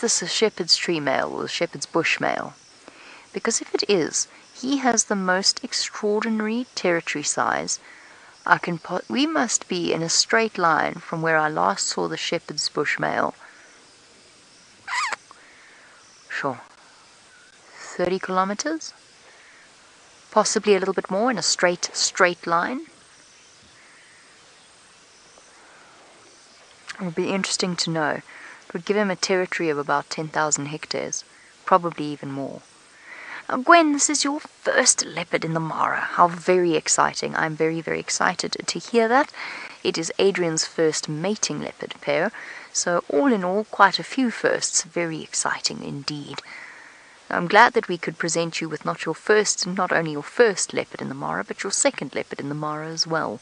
this a shepherd's tree male or a shepherd's bush male? Because if it is, he has the most extraordinary territory size. We must be in a straight line from where I last saw the shepherd's bush male. Sure. 30 kilometers? Possibly a little bit more in a straight line. It would be interesting to know. It would give him a territory of about 10,000 hectares, probably even more. Now, Gwen, this is your first leopard in the Mara. How very exciting. I'm very, very excited to hear that. It is Adrian's first mating leopard pair, so all in all, quite a few firsts. Very exciting indeed. I'm glad that we could present you with not only your first leopard in the Mara, but your second leopard in the Mara as well.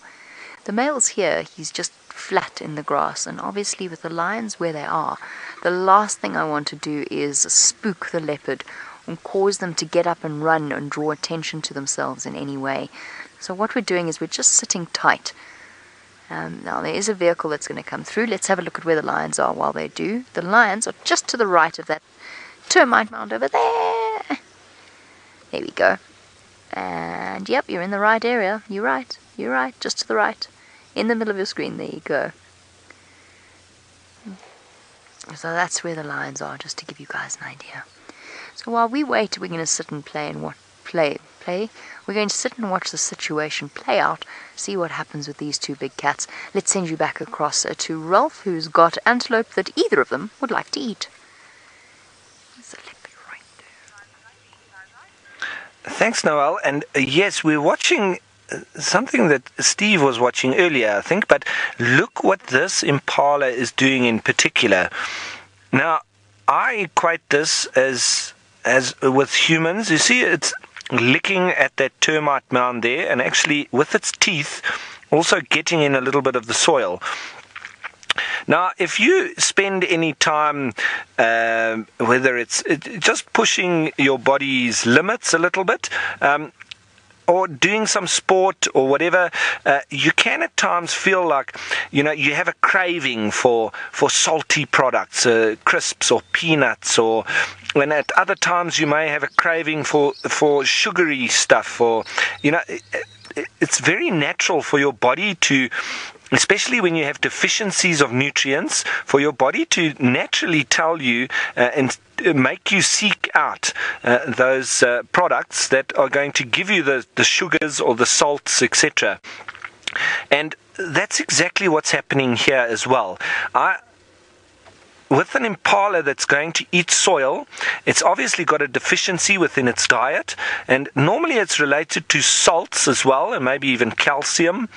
The male's here, he's just flat in the grass, and obviously with the lions where they are, the last thing I want to do is spook the leopard and cause them to get up and run and draw attention to themselves in any way. So what we're doing is we're just sitting tight. Now there is a vehicle that's going to come through. Let's have a look at where the lions are while they do. The lions are just to the right of that termite mound over there. There we go. And yep, you're in the right area. You're right, just to the right. In the middle of your screen, there you go. So that's where the lions are, just to give you guys an idea. So while we wait, we're going to sit and play and play. We're going to sit and watch the situation play out, see what happens with these two big cats. Let's send you back across to Ralph, who's got antelope that either of them would like to eat. There's a leopard right there. Thanks, Noel. And yes, we're watching something that Steve was watching earlier, I think, but look what this impala is doing in particular. Now, I equate this as with humans. You see, it's licking at that termite mound there, and actually with its teeth also getting in a little bit of the soil. Now, if you spend any time, whether it's just pushing your body's limits a little bit, or doing some sport or whatever, you can at times feel like, you have a craving for salty products, crisps or peanuts, or when at other times you may have a craving for sugary stuff, or, it's very natural for your body to, especially when you have deficiencies of nutrients, for your body to naturally tell you and make you seek out those products that are going to give you the sugars or the salts, etc. And that's exactly what's happening here as well. With an impala that's going to eat soil, it's obviously got a deficiency within its diet, and normally it's related to salts as well, and maybe even calcium.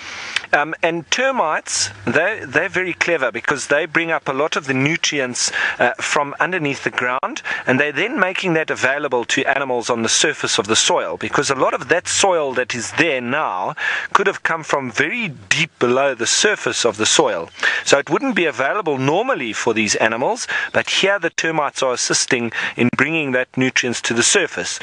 And termites, they're very clever, because they bring up a lot of the nutrients from underneath the ground, and they're then making that available to animals on the surface of the soil, because a lot of that soil that is there now could have come from very deep below the surface of the soil. So it wouldn't be available normally for these animals, but here the termites are assisting in bringing that nutrients to the surface.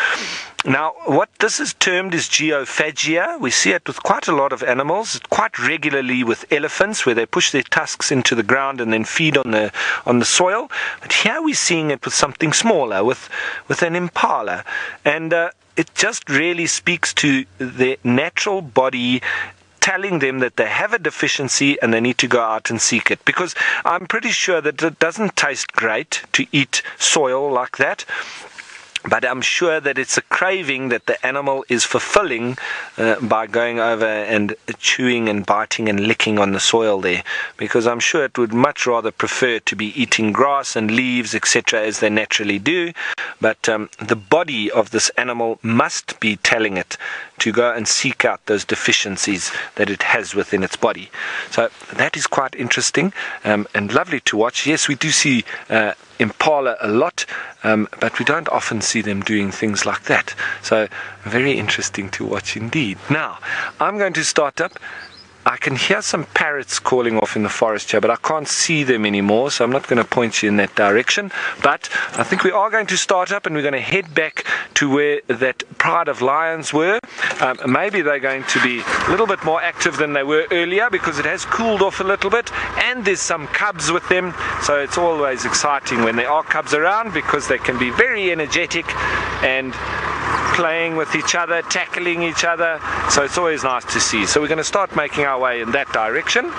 Now, what this is termed is geophagia. We see it with quite a lot of animals, quite regularly with elephants, where they push their tusks into the ground and then feed on the soil. But here we're seeing it with something smaller, with an impala. And it just really speaks to their natural body telling them that they have a deficiency and they need to go out and seek it. Because I'm pretty sure that it doesn't taste great to eat soil like that, but I'm sure that it's a craving that the animal is fulfilling by going over and chewing and biting and licking on the soil there, because I'm sure it would much rather prefer to be eating grass and leaves, etc., as they naturally do. But the body of this animal must be telling it to go and seek out those deficiencies that it has within its body. So that is quite interesting and lovely to watch. Yes, we do see impala a lot, but we don't often see them doing things like that. So very interesting to watch indeed. Now, I'm going to start up. I can hear some parrots calling off in the forest here, but I can't see them anymore, so I'm not going to point you in that direction. But I think we are going to start up, and we're going to head back to where that pride of lions were. Maybe they're going to be a little bit more active than they were earlier because it has cooled off a little bit, and there's some cubs with them, so it's always exciting when there are cubs around because they can be very energetic and playing with each other, tackling each other, so it's always nice to see. So we're going to start making our way in that direction.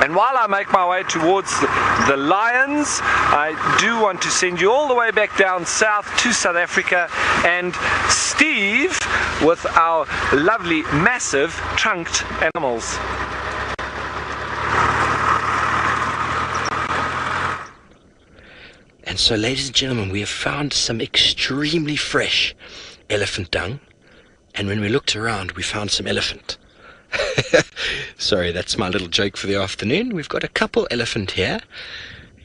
And while I make my way towards the lions, I do want to send you all the way back down south to South Africa and Steve with our lovely, massive, trunked animals. And so, ladies and gentlemen, we have found some extremely fresh elephant dung. And when we looked around, we found some elephant. Sorry, that's my little joke for the afternoon. We've got a couple elephant here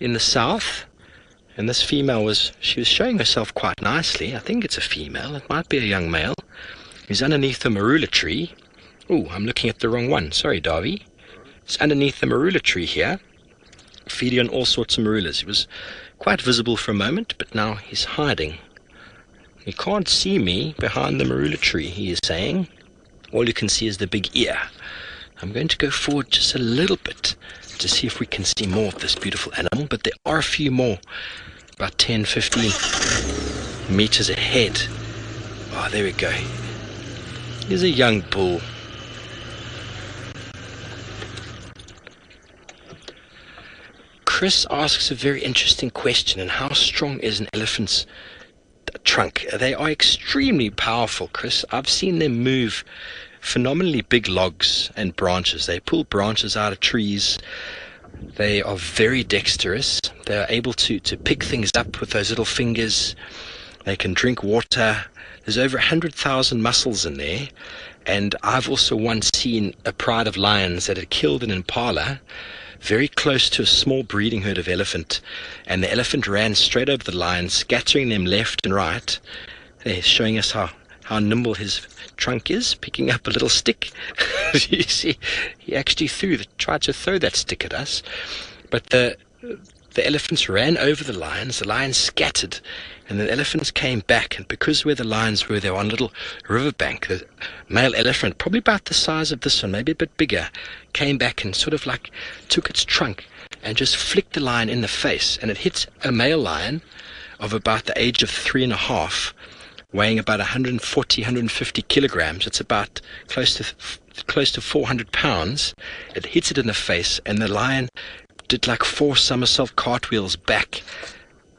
in the south. And this female she was showing herself quite nicely. I think it's a female. It might be a young male. He's underneath the marula tree. Oh, I'm looking at the wrong one. Sorry, Darby. It's underneath the marula tree here, feeding on all sorts of marulas. He was quite visible for a moment, but now he's hiding. You can't see me behind the marula tree, he is saying. All you can see is the big ear. I'm going to go forward just a little bit to see if we can see more of this beautiful animal, but there are a few more, about 10, 15 meters ahead. Oh, there we go. Here's a young bull. Chris asks a very interesting question, and how strong is an elephant's trunk? They are extremely powerful, Chris. I've seen them move phenomenally big logs and branches. They pull branches out of trees. They are very dexterous. They are able to pick things up with those little fingers. They can drink water. There's over 100,000 muscles in there. And I've also once seen a pride of lions that had killed an impala very close to a small breeding herd of elephant, and the elephant ran straight over the lion, scattering them left and right. They're showing us how nimble his trunk is, picking up a little stick. You see, he actually tried to throw that stick at us, but the elephants ran over the lions scattered, and the elephants came back, and because where the lions were, they were on a little riverbank. The male elephant, probably about the size of this one, maybe a bit bigger, came back and sort of like took its trunk and just flicked the lion in the face, and it hit a male lion of about the age of 3.5, weighing about 140, 150 kilograms. It's about close to 400 pounds. It hit it in the face, and the lion did like 4 somersault cartwheels back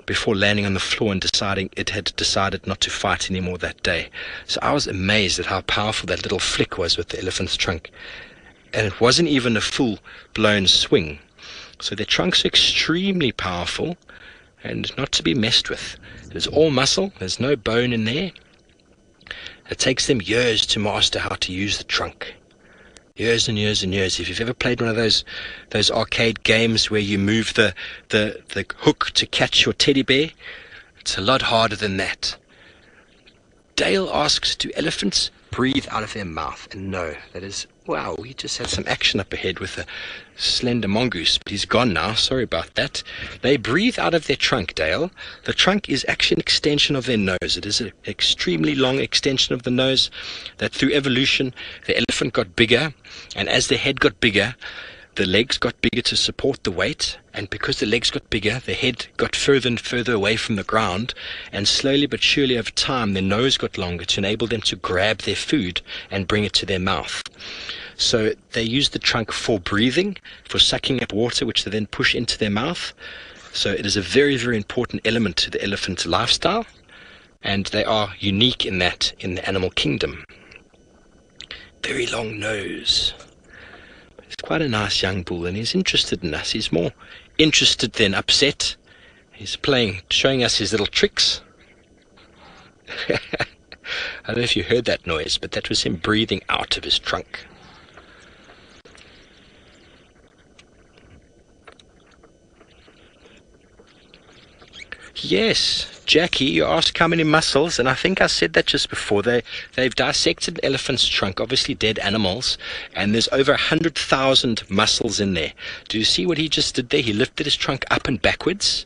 before landing on the floor and deciding it had decided not to fight anymore that day. So I was amazed at how powerful that little flick was with the elephant's trunk. And it wasn't even a full-blown swing. So their trunks are extremely powerful and not to be messed with. It's all muscle. There's no bone in there. It takes them years to master how to use the trunk. Years and years and years. If you've ever played one of those arcade games where you move the hook to catch your teddy bear, it's a lot harder than that. Dale asks, do elephants breathe out of their mouth? And no, that is, wow, we just had some action up ahead with a slender mongoose, but he's gone now, sorry about that. They breathe out of their trunk, Dale. The trunk is actually an extension of their nose. It is an extremely long extension of the nose that through evolution, the elephant got bigger, and as the head got bigger, the legs got bigger to support the weight, and because the legs got bigger, the head got further and further away from the ground, and slowly but surely over time, their nose got longer to enable them to grab their food and bring it to their mouth. So they use the trunk for breathing, for sucking up water, which they then push into their mouth. So it is a very, very important element to the elephant's lifestyle, and they are unique in that in the animal kingdom. Very long nose. He's quite a nice young bull, and he's interested in us. He's more interested than upset. He's playing, showing us his little tricks. I don't know if you heard that noise, but that was him breathing out of his trunk. Yes, Jackie, you asked how many muscles, and I think I said that just before. They've dissected an elephant's trunk, obviously dead animals, and there's over 100,000 muscles in there. Do you see what he just did there? He lifted his trunk up and backwards,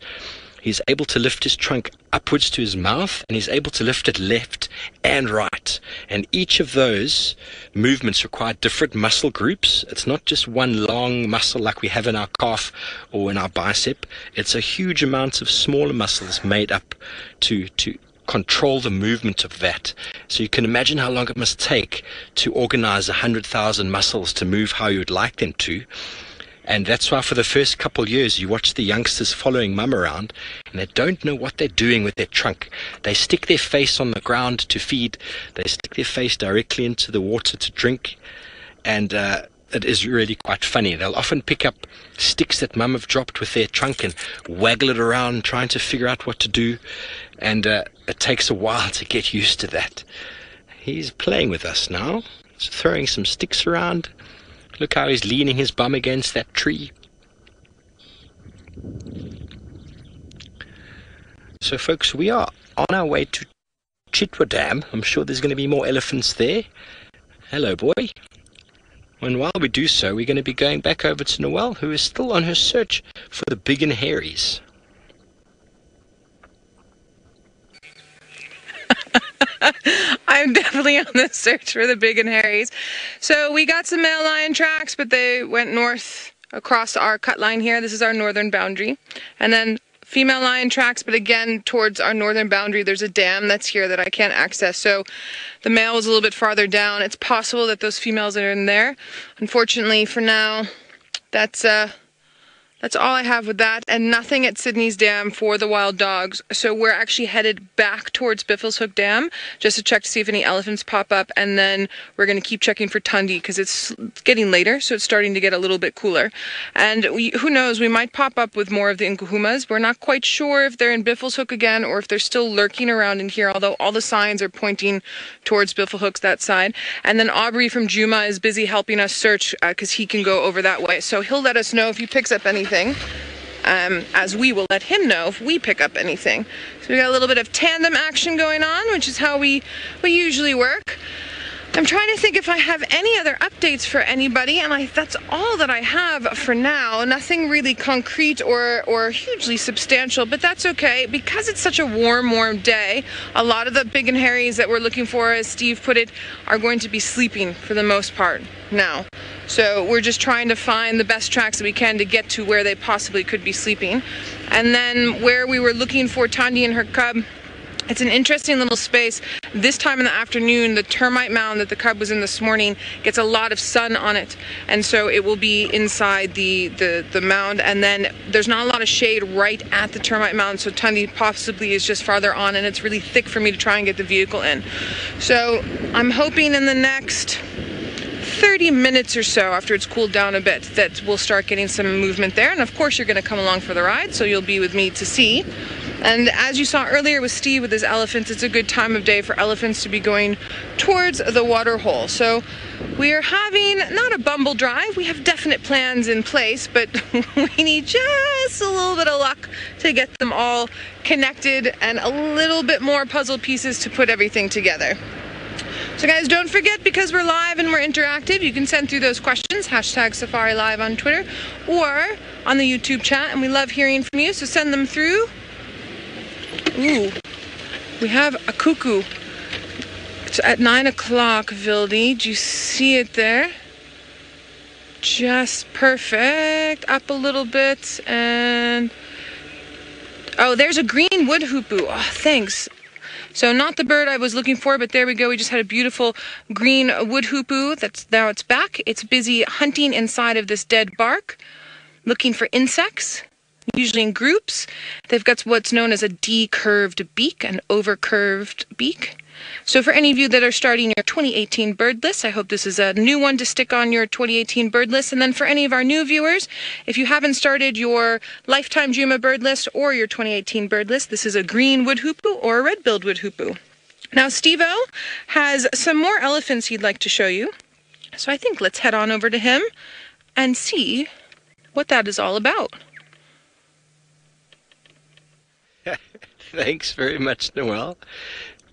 He's able to lift his trunk upwards to his mouth, and he's able to lift it left and right. And each of those movements require different muscle groups. It's not just one long muscle like we have in our calf or in our bicep. It's a huge amount of smaller muscles made up to control the movement of that. So you can imagine how long it must take to organize 100,000 muscles to move how you would like them to. And that's why for the first couple of years you watch the youngsters following mum around, and they don't know what they're doing with their trunk. They stick their face on the ground to feed. They stick their face directly into the water to drink. And it is really quite funny. They'll often pick up sticks that mum have dropped with their trunk and waggle it around, trying to figure out what to do. And it takes a while to get used to that. He's playing with us now. He's throwing some sticks around. Look how he's leaning his bum against that tree. So folks, we are on our way to Chitwa Dam. I'm sure there's going to be more elephants there. Hello, boy. And while we do so, we're going to be going back over to Noelle, who is still on her search for the big and hairies. I'm definitely on the search for the big and hairies. So we got some male lion tracks, but they went north across our cut line here. This is our northern boundary. And then female lion tracks, but again, towards our northern boundary, there's a dam that's here that I can't access. So the male was a little bit farther down. It's possible that those females are in there. Unfortunately, for now, that's all I have with that, and nothing at Sydney's Dam for the wild dogs. So we're actually headed back towards Biffleshoek Dam just to check to see if any elephants pop up, and then we're going to keep checking for Tundi because it's getting later, so it's starting to get a little bit cooler. And who knows, we might pop up with more of the Nkuhumas. We're not quite sure if they're in Biffleshoek again or if they're still lurking around in here, although all the signs are pointing towards Biffleshoek's that side. And then Aubrey from Djuma is busy helping us search because he can go over that way. So he'll let us know if he picks up anything. As we will let him know if we pick up anything. So we got a little bit of tandem action going on, which is how we usually work. I'm trying to think if I have any other updates for anybody, and that's all that I have for now. Nothing really concrete or hugely substantial, but that's okay because it's such a warm day. A lot of the big and hairies that we're looking for, as Steve put it, are going to be sleeping for the most part now. So we're just trying to find the best tracks that we can to get to where they possibly could be sleeping. And then where we were looking for Tandi and her cub, it's an interesting little space. This time in the afternoon, the termite mound that the cub was in this morning gets a lot of sun on it, and so it will be inside the mound, and then there's not a lot of shade right at the termite mound, so Tundi possibly is just farther on, and it's really thick for me to try and get the vehicle in. So I'm hoping in the next 30 minutes or so, after it's cooled down a bit, that we'll start getting some movement there. And of course you're going to come along for the ride, so you'll be with me to see. And as you saw earlier with Steve with his elephants, it's a good time of day for elephants to be going towards the water hole. So we are having not a bumble drive. We have definite plans in place, but we need just a little bit of luck to get them all connected and a little bit more puzzle pieces to put everything together. So guys, don't forget, because we're live and we're interactive, you can send through those questions, hashtag Safari Live on Twitter or on the YouTube chat, and we love hearing from you, so send them through. Ooh, we have a cuckoo. It's at 9 o'clock, Vildi. Do you see it there? Just perfect. Up a little bit, and oh, there's a green wood hoopoe. Oh, thanks. So not the bird I was looking for, but there we go. We just had a beautiful green wood hoopoe. Now it's back. It's busy hunting inside of this dead bark, looking for insects, usually in groups. They've got what's known as a decurved beak, an overcurved beak. So for any of you that are starting your 2018 bird list, I hope this is a new one to stick on your 2018 bird list. And then for any of our new viewers, if you haven't started your lifetime Djuma bird list or your 2018 bird list, this is a green wood hoopoe or a red-billed wood hoopoe. Now Steve-O has some more elephants he'd like to show you. So I think let's head on over to him and see what that is all about. Thanks very much, Noelle.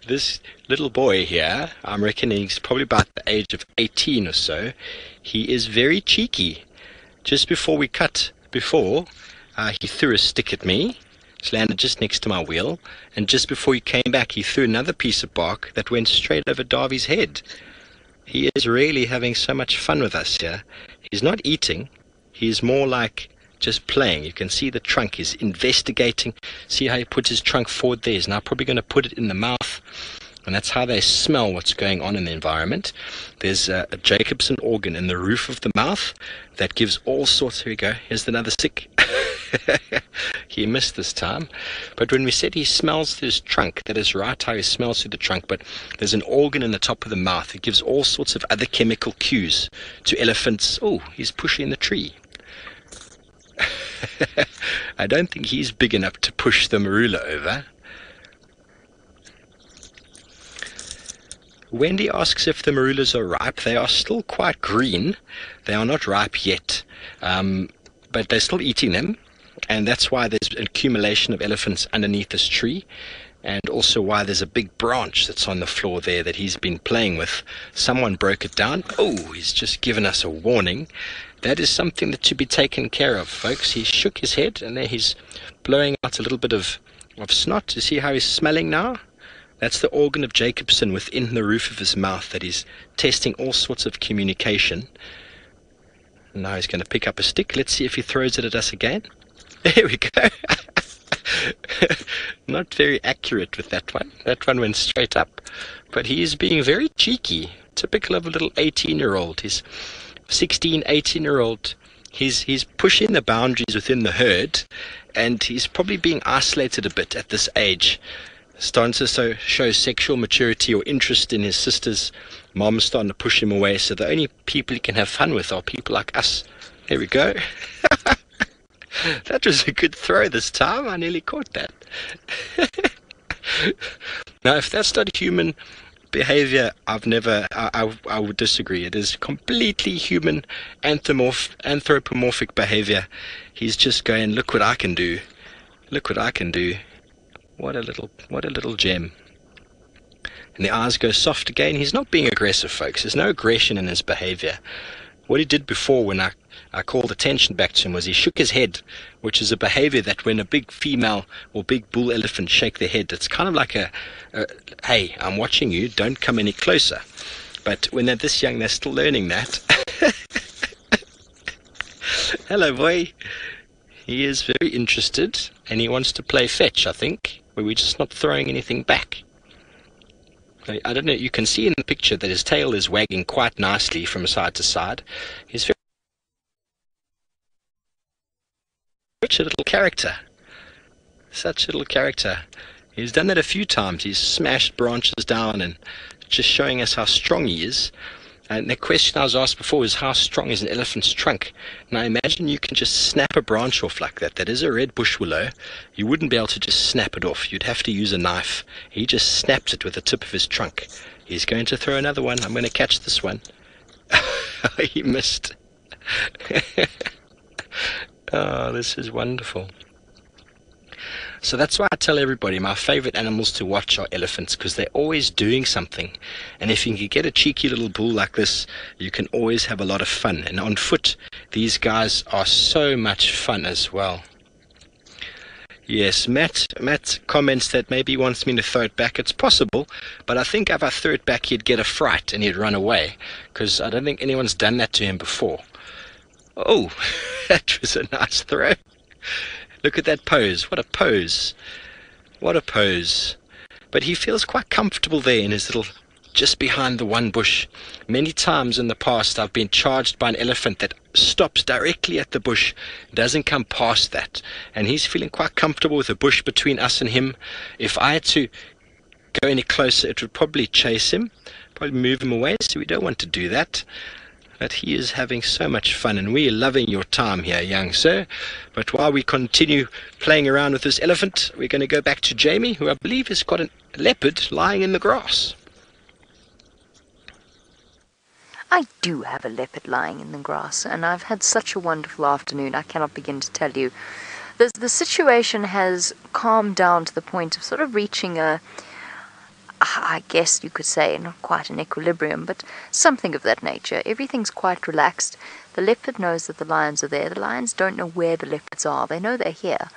This little boy here, I'm reckoning he's probably about the age of 18 or so. He is very cheeky. Just before we cut he threw a stick at me, He's landed just next to my wheel, and just before he came back, he threw another piece of bark that went straight over Darby's head. He is really having so much fun with us here. He's not eating. He's more like just playing. You can see the trunk. He's investigating. See how he puts his trunk forward there? He's now probably going to put it in the mouth. And that's how they smell what's going on in the environment. There's a Jacobson organ in the roof of the mouth that gives all sorts. Here we go. Here's another sick. He missed this time. But when we said he smells through his trunk, that is right how he smells through the trunk. But there's an organ in the top of the mouth. It gives all sorts of other chemical cues to elephants. Oh, he's pushing the tree. I don't think he's big enough to push the marula over. Wendy asks if the marulas are ripe. They are still quite green. They are not ripe yet, but they're still eating them, and that's why there's an accumulation of elephants underneath this tree, and also why there's a big branch that's on the floor there that he's been playing with. Someone broke it down. Oh, he's just given us a warning. That is something that should be taken care of, folks. He shook his head, and there he's blowing out a little bit of snot. You see how he's smelling now? That's the organ of Jacobson within the roof of his mouth that he's testing all sorts of communication. And now he's going to pick up a stick. Let's see if he throws it at us again. There we go. Not very accurate with that one. That one went straight up. But he is being very cheeky. Typical of a little 18-year-old. He's 16, 18-year-old. He's pushing the boundaries within the herd, and he's probably being isolated a bit at this age. Starting to show sexual maturity or interest in his sister's mom, starting to push him away. So the only people he can have fun with are people like us. There we go. That was a good throw this time. I nearly caught that. Now, if that's not human behavior, I would disagree. It is completely human anthropomorphic behavior. He's just going, look what I can do. Look what I can do. What a little gem. And the eyes go soft again. He's not being aggressive, folks. There's no aggression in his behavior. What he did before when I called attention back to him was he shook his head, which is a behavior that when a big female or big bull elephant shake their head, it's kind of like a hey, I'm watching you, don't come any closer. But when they're this young, they're still learning that. Hello, boy. He is very interested, and he wants to play fetch, I think, where we're just not throwing anything back. I don't know, you can see in the picture that his tail is wagging quite nicely from side to side. He's very such a little character. Such a little character. He's done that a few times. He's smashed branches down and just showing us how strong he is. And the question I was asked before is, how strong is an elephant's trunk? Now imagine you can just snap a branch off like that. That is a red bush willow. You wouldn't be able to just snap it off. You'd have to use a knife. He just snapped it with the tip of his trunk. He's going to throw another one. I'm going to catch this one. He missed. Oh, this is wonderful. So that's why I tell everybody my favorite animals to watch are elephants, because they're always doing something. And if you can get a cheeky little bull like this, you can always have a lot of fun. And on foot, these guys are so much fun as well. Yes, Matt comments that maybe he wants me to throw it back. It's possible, but I think if I threw it back, he'd get a fright and he'd run away, because I don't think anyone's done that to him before. Oh, that was a nice throw. Look at that pose. What a pose. What a pose. But he feels quite comfortable there in his little, just behind the one bush. Many times in the past I've been charged by an elephant that stops directly at the bush, doesn't come past that. And he's feeling quite comfortable with the bush between us and him. If I had to go any closer, it would probably chase him, probably move him away, so we don't want to do that. But he is having so much fun, and we are loving your time here, young sir. But while we continue playing around with this elephant, we're going to go back to Jamie, who I believe has got a leopard lying in the grass. I do have a leopard lying in the grass, and I've had such a wonderful afternoon, I cannot begin to tell you. The situation has calmed down to the point of sort of reaching I guess you could say, not quite an equilibrium, but something of that nature. Everything's quite relaxed. The leopard knows that the lions are there. The lions don't know where the leopards are. They know they're here.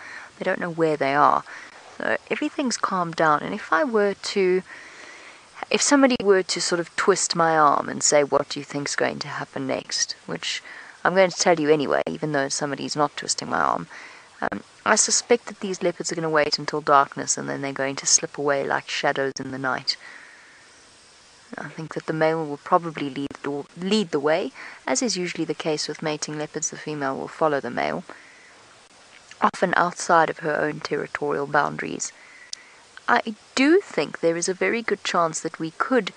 They don't know where they are. So everything's calmed down. And if somebody were to sort of twist my arm and say, what do you think's going to happen next? Which I'm going to tell you anyway, even though somebody's not twisting my arm. I suspect that these leopards are going to wait until darkness and then they're going to slip away like shadows in the night. I think that the male will probably lead the way, as is usually the case with mating leopards. The female will follow the male, often outside of her own territorial boundaries. I do think there is a very good chance that we could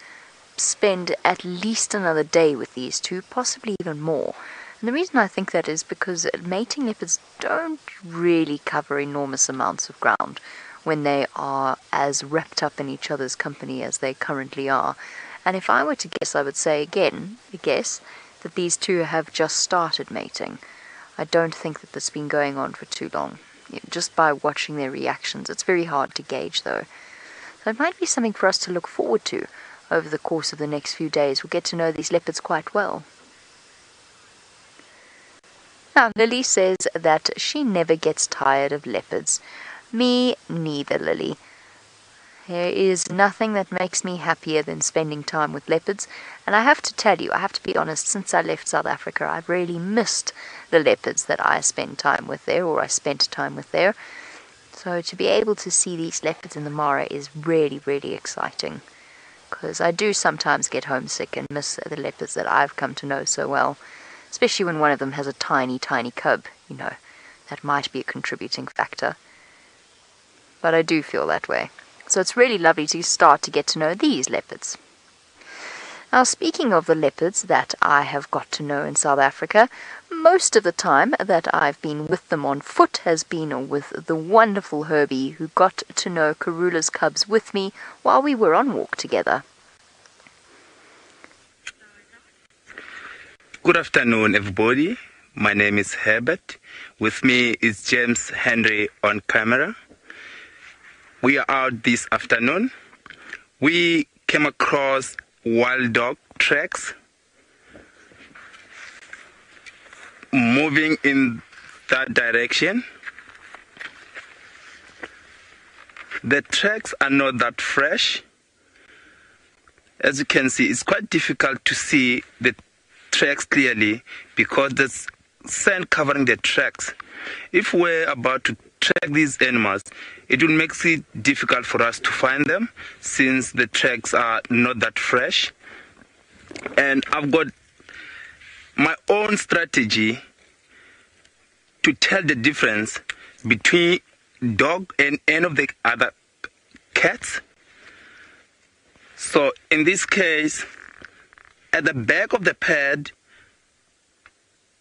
spend at least another day with these two, possibly even more. And the reason I think that is because mating leopards don't really cover enormous amounts of ground when they are as wrapped up in each other's company as they currently are. And if I were to guess, I would say again, that these two have just started mating. I don't think that this has been going on for too long. Just by watching their reactions, it's very hard to gauge though. So it might be something for us to look forward to over the course of the next few days. We'll get to know these leopards quite well. Now, Lily says that she never gets tired of leopards. Me neither, Lily. There is nothing that makes me happier than spending time with leopards. And I have to tell you, I have to be honest, since I left South Africa, I've really missed the leopards that I spent time with there. So to be able to see these leopards in the Mara is really, really exciting. Because I do sometimes get homesick and miss the leopards that I've come to know so well. Especially when one of them has a tiny, tiny cub, that might be a contributing factor. But I do feel that way. So it's really lovely to start to get to know these leopards. Now, speaking of the leopards that I have got to know in South Africa, most of the time that I've been with them on foot has been with the wonderful Herbie, who got to know Karula's cubs with me while we were on walk together. Good afternoon, everybody. My name is Herbert. With me is James Henry on camera. We are out this afternoon. We came across wild dog tracks moving in that direction. The tracks are not that fresh. As you can see, it's quite difficult to see the tracks clearly because there's sand covering the tracks. If we're about to track these animals, it will make it difficult for us to find them since the tracks are not that fresh. And I've got my own strategy to tell the difference between dog and any of the other cats. So in this case, at the back of the pad,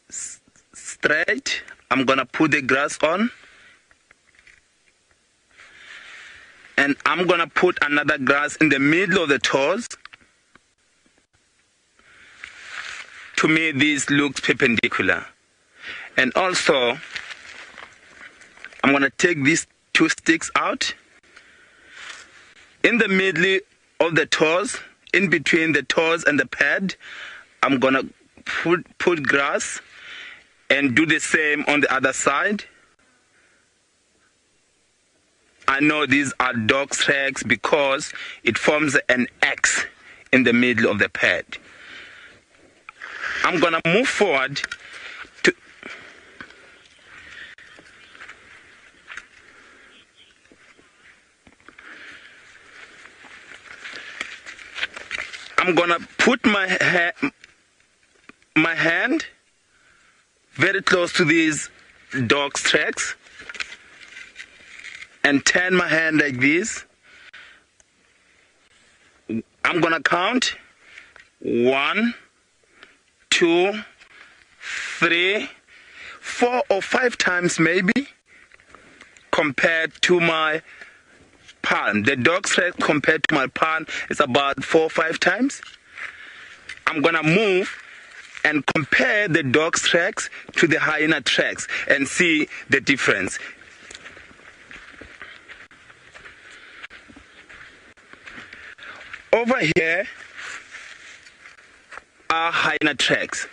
straight, I'm gonna put the grass on, and I'm gonna put another grass in the middle of the toes. To me, this looks perpendicular. And also, I'm gonna take these two sticks out. In the middle of the toes, in between the toes and the pad, I'm gonna put grass and do the same on the other side. I know these are dog tracks because it forms an X in the middle of the pad. I'm gonna move forward to I'm gonna put my hand very close to these dog tracks and turn my hand like this. I'm gonna count 1, 2, 3, 4 or 5 times maybe compared to my palm. The dog track compared to my palm is about 4 or 5 times. I'm gonna move and compare the dog tracks to the hyena tracks and see the difference. Over here are hyena tracks.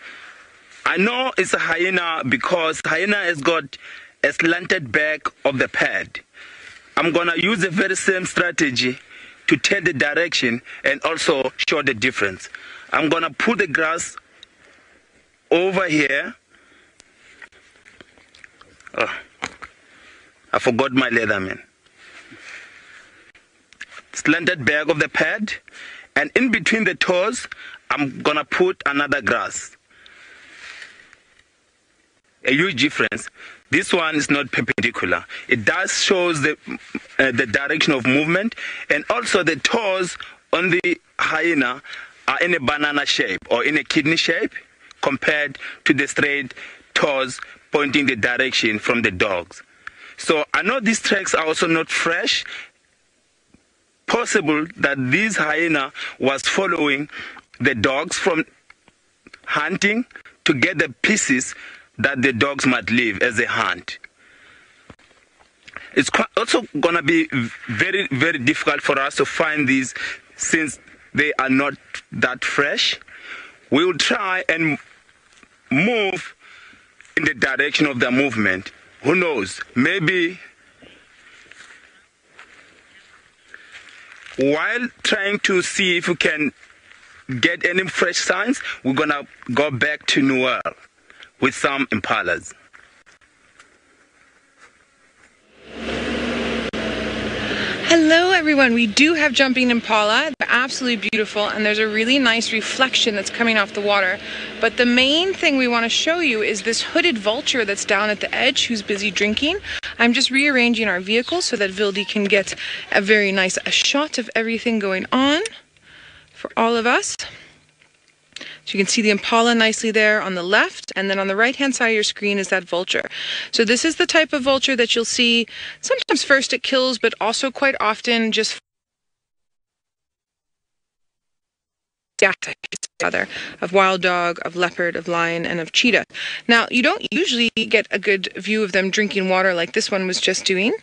I know it's a hyena because hyena has got a slanted back of the pad. I'm going to use the very same strategy to tell the direction and also show the difference. I'm going to put the grass over here. Oh, I forgot my Leatherman. Slanted back of the pad, and in between the toes, I'm going to put another grass. A huge difference. This one is not perpendicular. It does shows the direction of movement, and also the toes on the hyena are in a banana shape or in a kidney shape compared to the straight toes pointing the direction from the dogs. So I know these tracks are also not fresh. Possible that this hyena was following the dogs from hunting to get the pieces that the dogs might leave as they hunt. It's also going to be very, very difficult for us to find these since they are not that fresh. We will try and move in the direction of their movement. Who knows? Maybe while trying to see if we can get any fresh signs, we're going to go back to Noel with some impalas. Hello everyone, we do have jumping impala. They're absolutely beautiful, and there's a really nice reflection that's coming off the water. But the main thing we want to show you is this hooded vulture that's down at the edge who's busy drinking. I'm just rearranging our vehicle so that Vildi can get a very nice shot of everything going on for all of us. So you can see the impala nicely there on the left, and then on the right-hand side of your screen is that vulture. So this is the type of vulture that you'll see sometimes first it kills, but also quite often just of wild dog, of leopard, of lion, and of cheetah. Now, you don't usually get a good view of them drinking water like this one was just doing.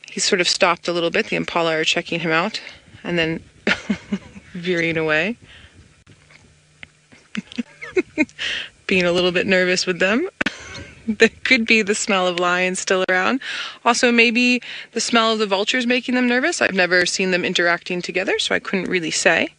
He's sort of stopped a little bit. The impala are checking him out and then veering away. Being a little bit nervous with them. There could be the smell of lions still around. Also, maybe the smell of the vultures making them nervous. I've never seen them interacting together, so I couldn't really say.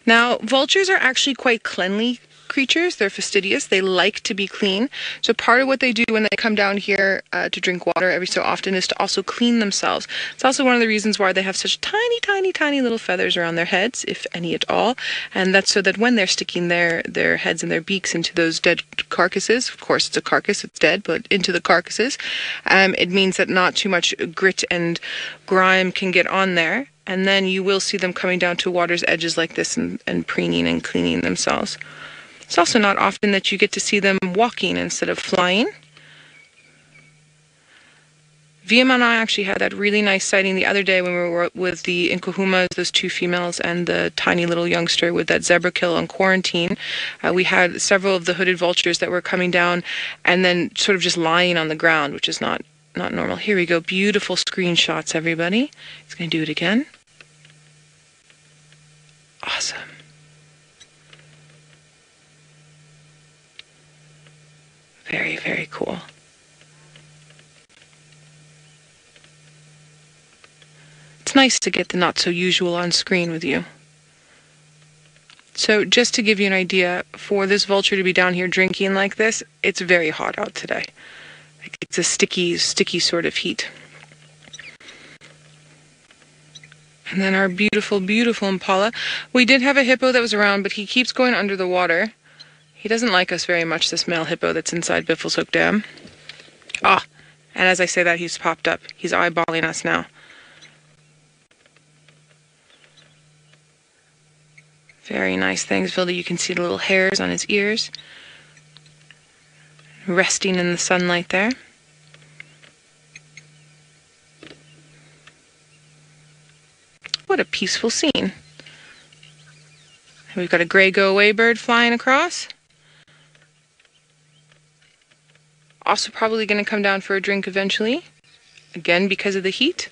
Now, vultures are actually quite cleanly creatures. They're fastidious. They like to be clean. So part of what they do when they come down here to drink water every so often is to also clean themselves. It's also one of the reasons why they have such tiny, tiny, tiny little feathers around their heads, if any at all. And that's so that when they're sticking their heads and their beaks into those dead carcasses, of course it's a carcass, it's dead, but into the carcasses, it means that not too much grit and grime can get on there. And then you will see them coming down to water's edges like this and preening and cleaning themselves. It's also not often that you get to see them walking instead of flying. Viam and I actually had that really nice sighting the other day when we were with the Nkuhumas, those two females, and the tiny little youngster with that zebra kill on quarantine. We had several of the hooded vultures that were coming down and then sort of just lying on the ground, which is not normal. Here we go. Beautiful screenshots, everybody. He's going to do it again. Awesome. Very, very cool. It's nice to get the not so usual on screen with you. So just to give you an idea, for this vulture to be down here drinking like this, it's very hot out today. It's a sticky sort of heat. And then our beautiful, beautiful impala. We did have a hippo that was around, but he keeps going under the water. He doesn't like us very much, this male hippo that's inside Biffleshoek Dam. Ah, and as I say that, he's popped up. He's eyeballing us now. Very nice things, Vilda. You can see the little hairs on his ears. Resting in the sunlight there. What a peaceful scene. We've got a gray go-away bird flying across. Also probably going to come down for a drink eventually. Again, because of the heat.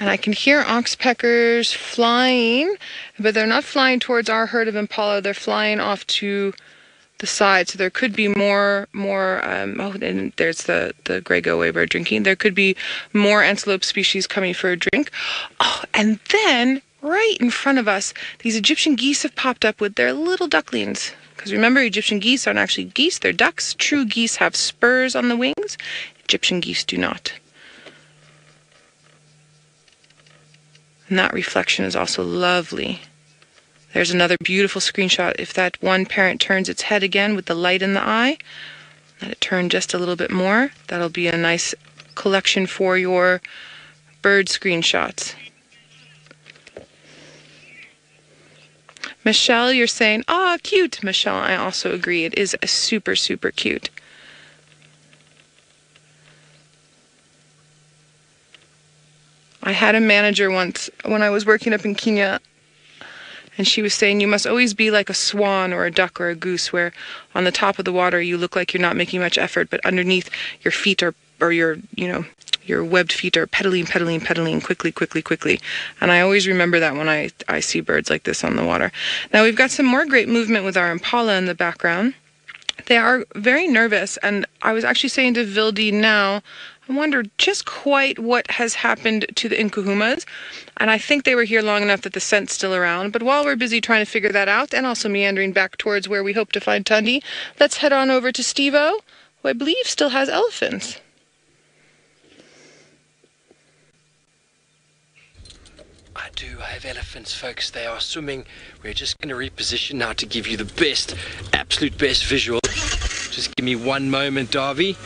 And I can hear oxpeckers flying, but they're not flying towards our herd of impala. They're flying off to the side, so there could be more. Oh, and there's the gray go-away bird drinking. There could be more antelope species coming for a drink. Oh, and then right in front of us, these Egyptian geese have popped up with their little ducklings. Because remember, Egyptian geese aren't actually geese; they're ducks. True geese have spurs on the wings. Egyptian geese do not. And that reflection is also lovely. There's another beautiful screenshot. If that one parent turns its head again with the light in the eye, let it turn just a little bit more. That'll be a nice collection for your bird screenshots. Michelle, you're saying, ah, cute. Michelle, I also agree. It is super, super cute. I had a manager once when I was working up in Kenya, and she was saying you must always be like a swan or a duck or a goose, where on the top of the water you look like you're not making much effort, but underneath your feet are, or your webbed feet are pedaling quickly. And I always remember that when I see birds like this on the water. Now we've got some more great movement with our impala in the background. They are very nervous, and I was actually saying to Vildi now, I wonder just quite what has happened to the Nkuhumas, and I think they were here long enough that the scent's still around. But while we're busy trying to figure that out, and also meandering back towards where we hope to find Tundi, let's head on over to Steve-O, who I believe still has elephants. I do. I have elephants, folks. They are swimming. We're just going to reposition now to give you the best, absolute best visual. Just give me one moment, Darby.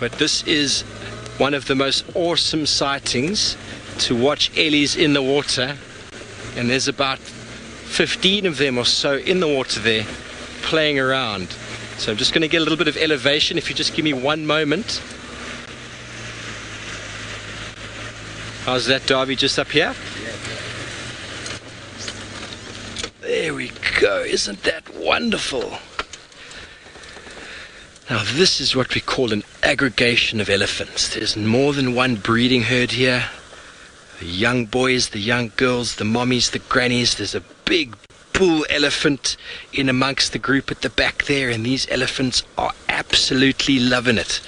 But this is one of the most awesome sightings to watch ellies in the water. And there's about 15 of them or so in the water there playing around. So I'm just going to get a little bit of elevation. If you just give me one moment. How's that, Darby, just up here? There we go. Isn't that wonderful? Now this is what we call an aggregation of elephants. There's more than one breeding herd here. The young boys, the young girls, the mommies, the grannies. There's a big bull elephant in amongst the group at the back there, and these elephants are absolutely loving it.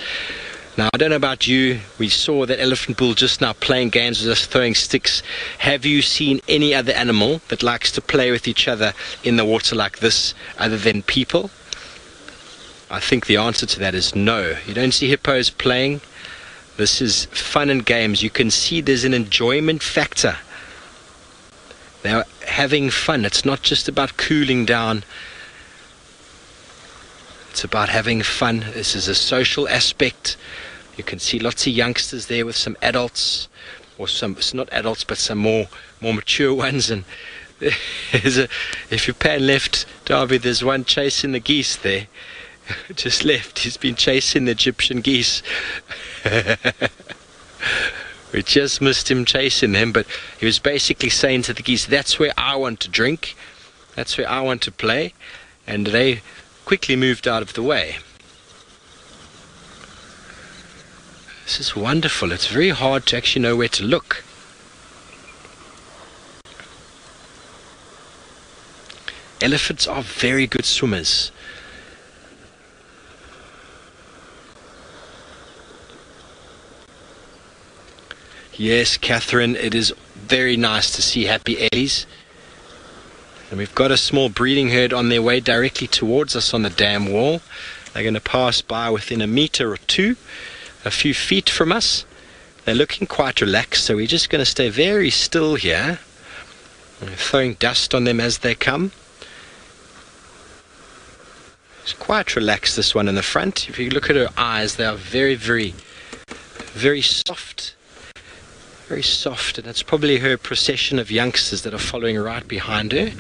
Now, I don't know about you, we saw that elephant bull just now playing games with us, throwing sticks. Have you seen any other animal that likes to play with each other in the water like this, other than people? I think the answer to that is no. You don't see hippos playing. This is fun and games. You can see there's an enjoyment factor. They're having fun. It's not just about cooling down. It's about having fun. This is a social aspect. You can see lots of youngsters there with some adults, or some, it's not adults, but some more mature ones. And if you pan left, Darby, there's one chasing the geese there. Just left. He's been chasing the Egyptian geese. We just missed him chasing them, but he was basically saying to the geese, that's where I want to drink, that's where I want to play, and they quickly moved out of the way. This is wonderful. It's very hard to actually know where to look. Elephants are very good swimmers. Yes, Catherine, it is very nice to see happy ellies. And we've got a small breeding herd on their way directly towards us on the dam wall. They're going to pass by within a meter or two, a few feet from us. They're looking quite relaxed, so we're just going to stay very still here. We're throwing dust on them as they come. It's quite relaxed, this one in the front. If you look at her eyes, they are very, very, very soft. Very soft, and it's probably her procession of youngsters that are following right behind her.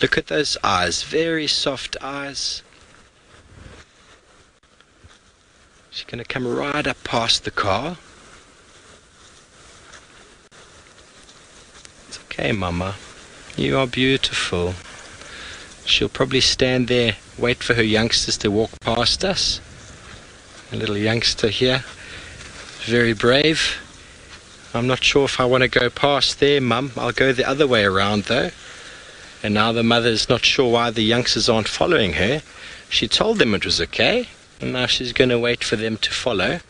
Look at those eyes, very soft eyes. She's going to come right up past the car. It's okay, Mama. You are beautiful. She'll probably stand there, wait for her youngsters to walk past us. A little youngster here, very brave. I'm not sure if I want to go past there, Mum. I'll go the other way around, though. And now the mother's not sure why the youngsters aren't following her. She told them it was okay, and now she's going to wait for them to follow.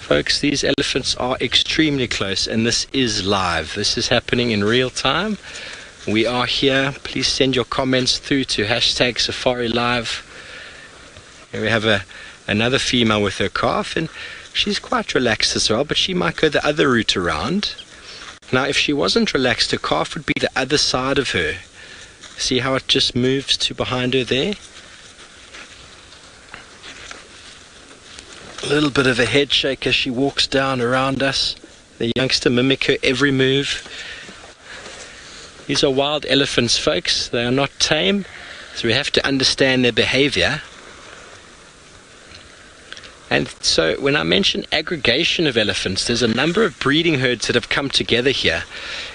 Folks, these elephants are extremely close, and this is live. This is happening in real time. We are here. Please send your comments through to hashtag Safari Live. Here we have another female with her calf, and she's quite relaxed as well, but she might go the other route around. Now, if she wasn't relaxed, her calf would be the other side of her. See how it just moves to behind her there? A little bit of a head shake as she walks down around us. The youngster mimic her every move. These are wild elephants, folks. They are not tame, so we have to understand their behavior. And so when I mention aggregation of elephants, there's a number of breeding herds that have come together here,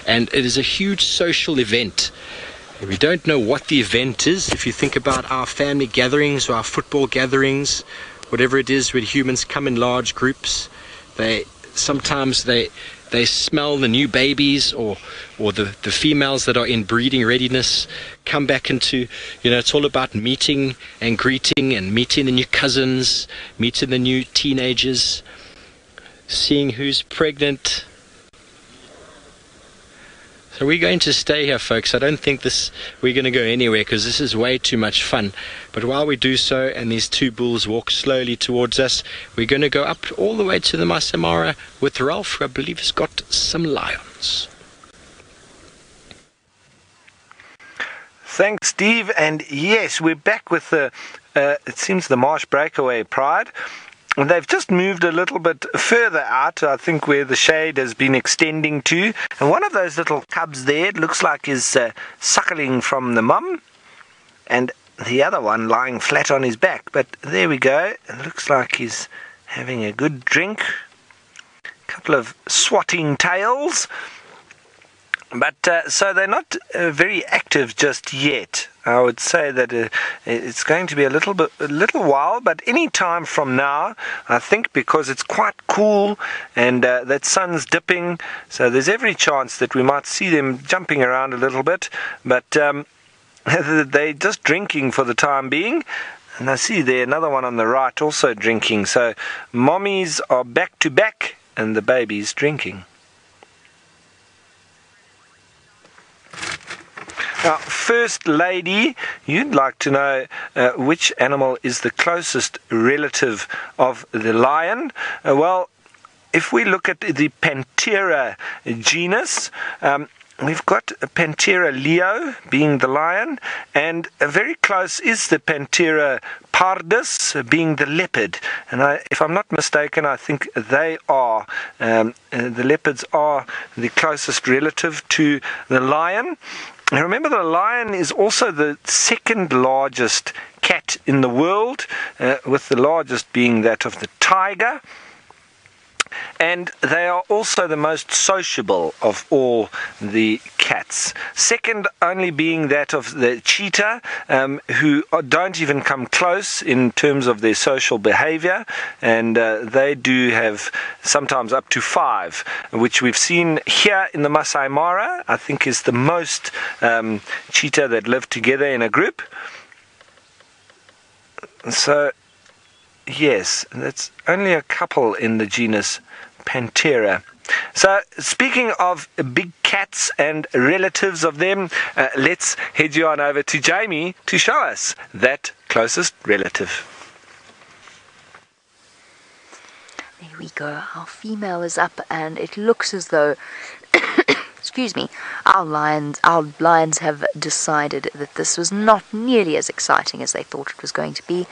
and it is a huge social event. We don't know what the event is. If you think about our family gatherings or our football gatherings, whatever it is where humans come in large groups, sometimes they smell the new babies or the females that are in breeding readiness come back into, it's all about meeting and greeting and meeting the new cousins, meeting the new teenagers, seeing who's pregnant. So we're going to stay here, folks. I don't think we're going to go anywhere because this is way too much fun. But while we do so, and these two bulls walk slowly towards us, we're going to go up all the way to the Masai Mara with Ralph, who I believe has got some lions. Thanks, Steve. And yes, we're back with it seems the Marsh Breakaway Pride. And they've just moved a little bit further out, I think, where the shade has been extending to. And one of those little cubs there, it looks like is suckling from the mum. And the other one lying flat on his back. But there we go. It looks like he's having a good drink. A couple of swatting tails. But so they're not very active just yet. I would say that it's going to be a little while, but any time from now, I think, because it's quite cool and that sun's dipping, so there's every chance that we might see them jumping around a little bit. But they're just drinking for the time being. And I see there another one on the right also drinking. So mommies are back to back and the baby's drinking. Now, First Lady, you'd like to know which animal is the closest relative of the lion. Well, if we look at the Panthera genus, we've got Panthera leo being the lion, and very close is the Panthera pardus being the leopard. And if I'm not mistaken, I think they are, the leopards are the closest relative to the lion. Now remember, the lion is also the second largest cat in the world, with the largest being that of the tiger. And they are also the most sociable of all the cats. Second only being that of the cheetah, who don't even come close in terms of their social behavior. And they do have sometimes up to 5, which we've seen here in the Masai Mara, I think is the most cheetah that live together in a group. So, yes, that's only a couple in the genus Panthera. So, speaking of big cats and relatives of them, let's head you on over to Jamie to show us that closest relative. There we go. Our female is up, and it looks as though excuse me, our lions have decided that this was not nearly as exciting as they thought it was going to be,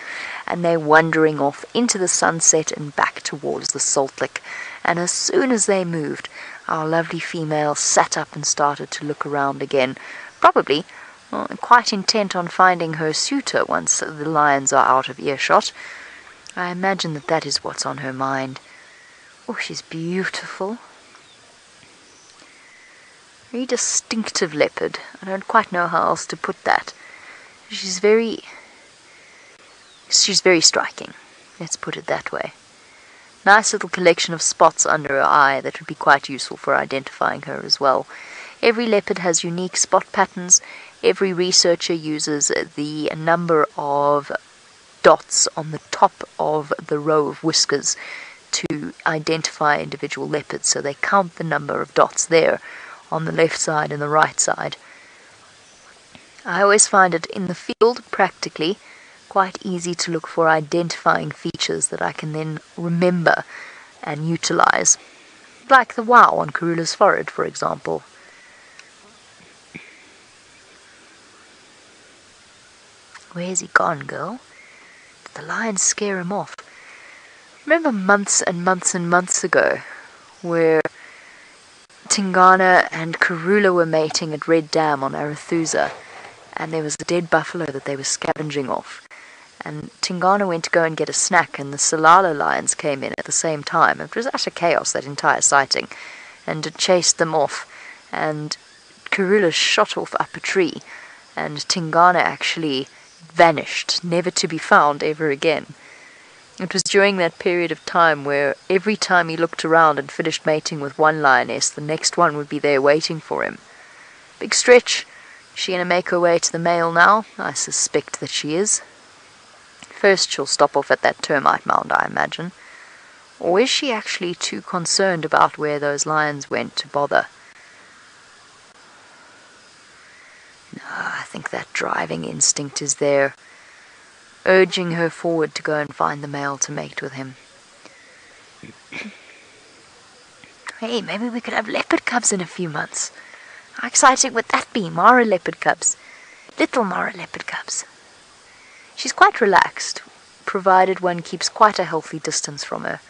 and they're wandering off into the sunset and back towards the salt lick. And as soon as they moved, our lovely female sat up and started to look around again, probably quite intent on finding her suitor once the lions are out of earshot. I imagine that is what's on her mind. Oh, she's beautiful. Very distinctive leopard. I don't quite know how else to put that. She's very striking. Let's put it that way. Nice little collection of spots under her eye that would be quite useful for identifying her as well. Every leopard has unique spot patterns, Every researcher uses the number of dots on the top of the row of whiskers to identify individual leopards. So they count the number of dots there on the left side and the right side. I always find it in the field, practically, quite easy to look for identifying features that I can then remember and utilize. Like the wow on Karula's forehead, for example. Where's he gone, girl? Did the lions scare him off? Remember months and months and months ago where Tingana and Karula were mating at Red Dam on Arathusa, and there was a dead buffalo that they were scavenging off. And Tingana went to go and get a snack, and the Salala lions came in at the same time. It was utter chaos, that entire sighting, and it chased them off. And Karula shot off up a tree, and Tingana actually vanished, never to be found ever again. It was during that period of time where every time he looked around and finished mating with one lioness, the next one would be there waiting for him. Big stretch. Is she going to make her way to the male now? I suspect that she is. First she'll stop off at that termite mound, I imagine. Or is she actually too concerned about where those lions went to bother? No, I think that driving instinct is there, urging her forward to go and find the male to mate with him. Hey, maybe we could have leopard cubs in a few months. How exciting would that be? Mara leopard cubs. Little Mara leopard cubs. She's quite relaxed, provided one keeps quite a healthy distance from her.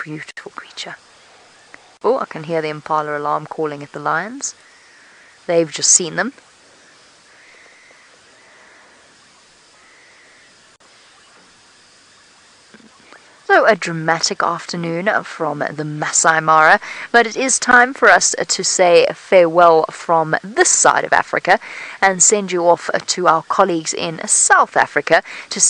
Beautiful creature. Oh, I can hear the impala alarm calling at the lions. They've just seen them. So a dramatic afternoon from the Masai Mara, but it is time for us to say farewell from this side of Africa and send you off to our colleagues in South Africa to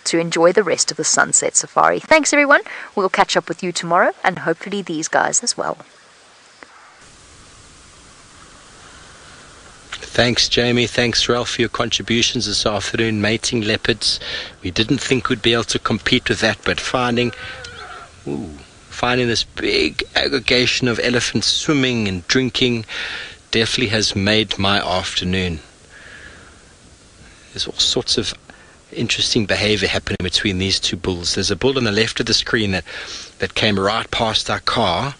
to enjoy the rest of the sunset safari. Thanks everyone. We'll catch up with you tomorrow and hopefully these guys as well. Thanks, Jamie. Thanks, Ralph, for your contributions this afternoon. Mating leopards. We didn't think we'd be able to compete with that, but finding this big aggregation of elephants swimming and drinking definitely has made my afternoon. There's all sorts of interesting behavior happening between these two bulls. There's a bull on the left of the screen that came right past our car,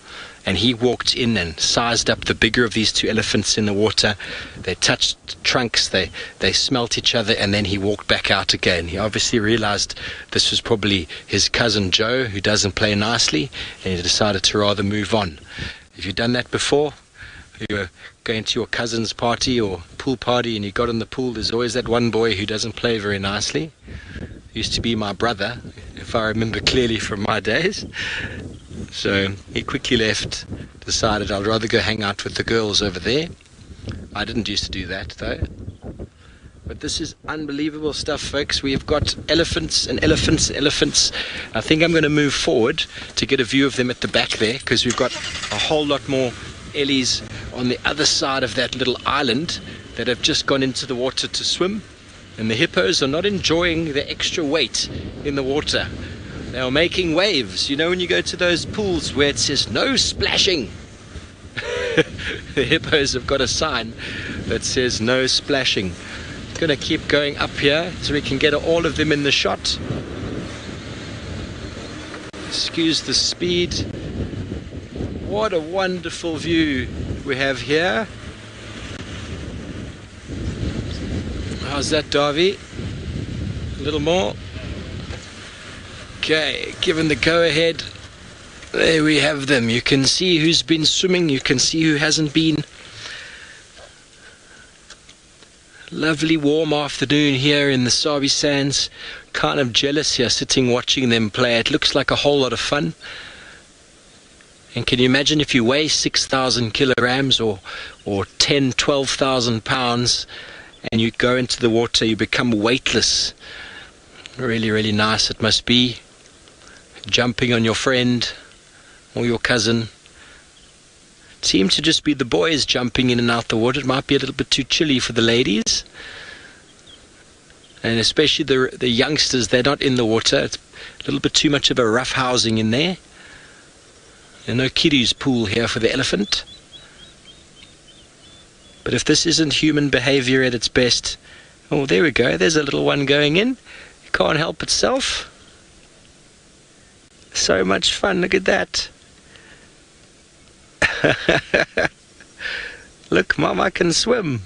and he walked in and sized up the bigger of these two elephants in the water. They touched trunks, they smelt each other, and then he walked back out again. He obviously realized this was probably his cousin Joe, who doesn't play nicely, and he decided to rather move on. Have you done that before? You were going to your cousin's party or pool party and you got in the pool, there's always that one boy who doesn't play very nicely. Used to be my brother, if I remember clearly from my days. So he quickly left, decided I'd rather go hang out with the girls over there. I didn't used to do that though. But this is unbelievable stuff, folks. We've got elephants and elephants and elephants. I think I'm going to move forward to get a view of them at the back there, because we've got a whole lot more ellies on the other side of that little island that have just gone into the water to swim. And the hippos are not enjoying the extra weight in the water. They are making waves. You know when you go to those pools where it says no splashing? The hippos have got a sign that says no splashing. Going to keep going up here so we can get all of them in the shot. Excuse the speed. What a wonderful view we have here. How's that, Davy? A little more. Okay, given the go-ahead, there we have them. You can see who's been swimming, you can see who hasn't been. Lovely warm afternoon here in the Sabi Sands. Kind of jealous here sitting watching them play. It looks like a whole lot of fun. And can you imagine if you weigh 6,000 kilograms or 10, 12,000 pounds and you go into the water, you become weightless. Really, really nice it must be. jumping on your friend or your cousin. It seemed to just be the boys jumping in and out the water. It might be a little bit too chilly for the ladies. And especially the youngsters, they're not in the water. It's a little bit too much of a rough housing in there. There's no kiddies pool here for the elephant. But if this isn't human behavior at its best... Oh, there we go. There's a little one going in. It can't help itself. So much fun. Look at that. Look, Mama can swim.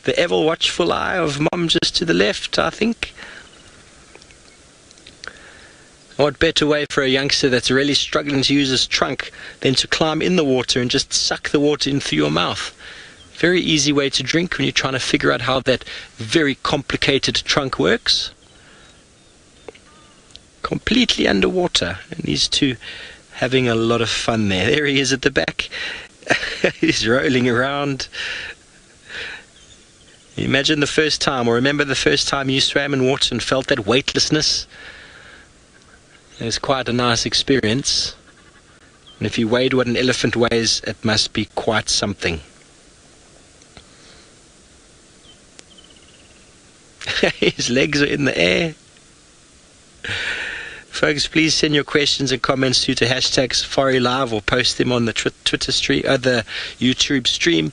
The ever watchful eye of Mom just to the left, I think. What better way for a youngster that's really struggling to use his trunk than to climb in the water and just suck the water in through your mouth? Very easy way to drink when you're trying to figure out how that very complicated trunk works. Completely underwater, and these two having a lot of fun there. There he is at the back. He's rolling around. Imagine the first time, or remember the first time you swam in water and felt that weightlessness. It was quite a nice experience. And if you weighed what an elephant weighs, it must be quite something. His legs are in the air. Folks, please send your questions and comments to hashtag Safari Live or post them on the Twitter stream or the YouTube stream.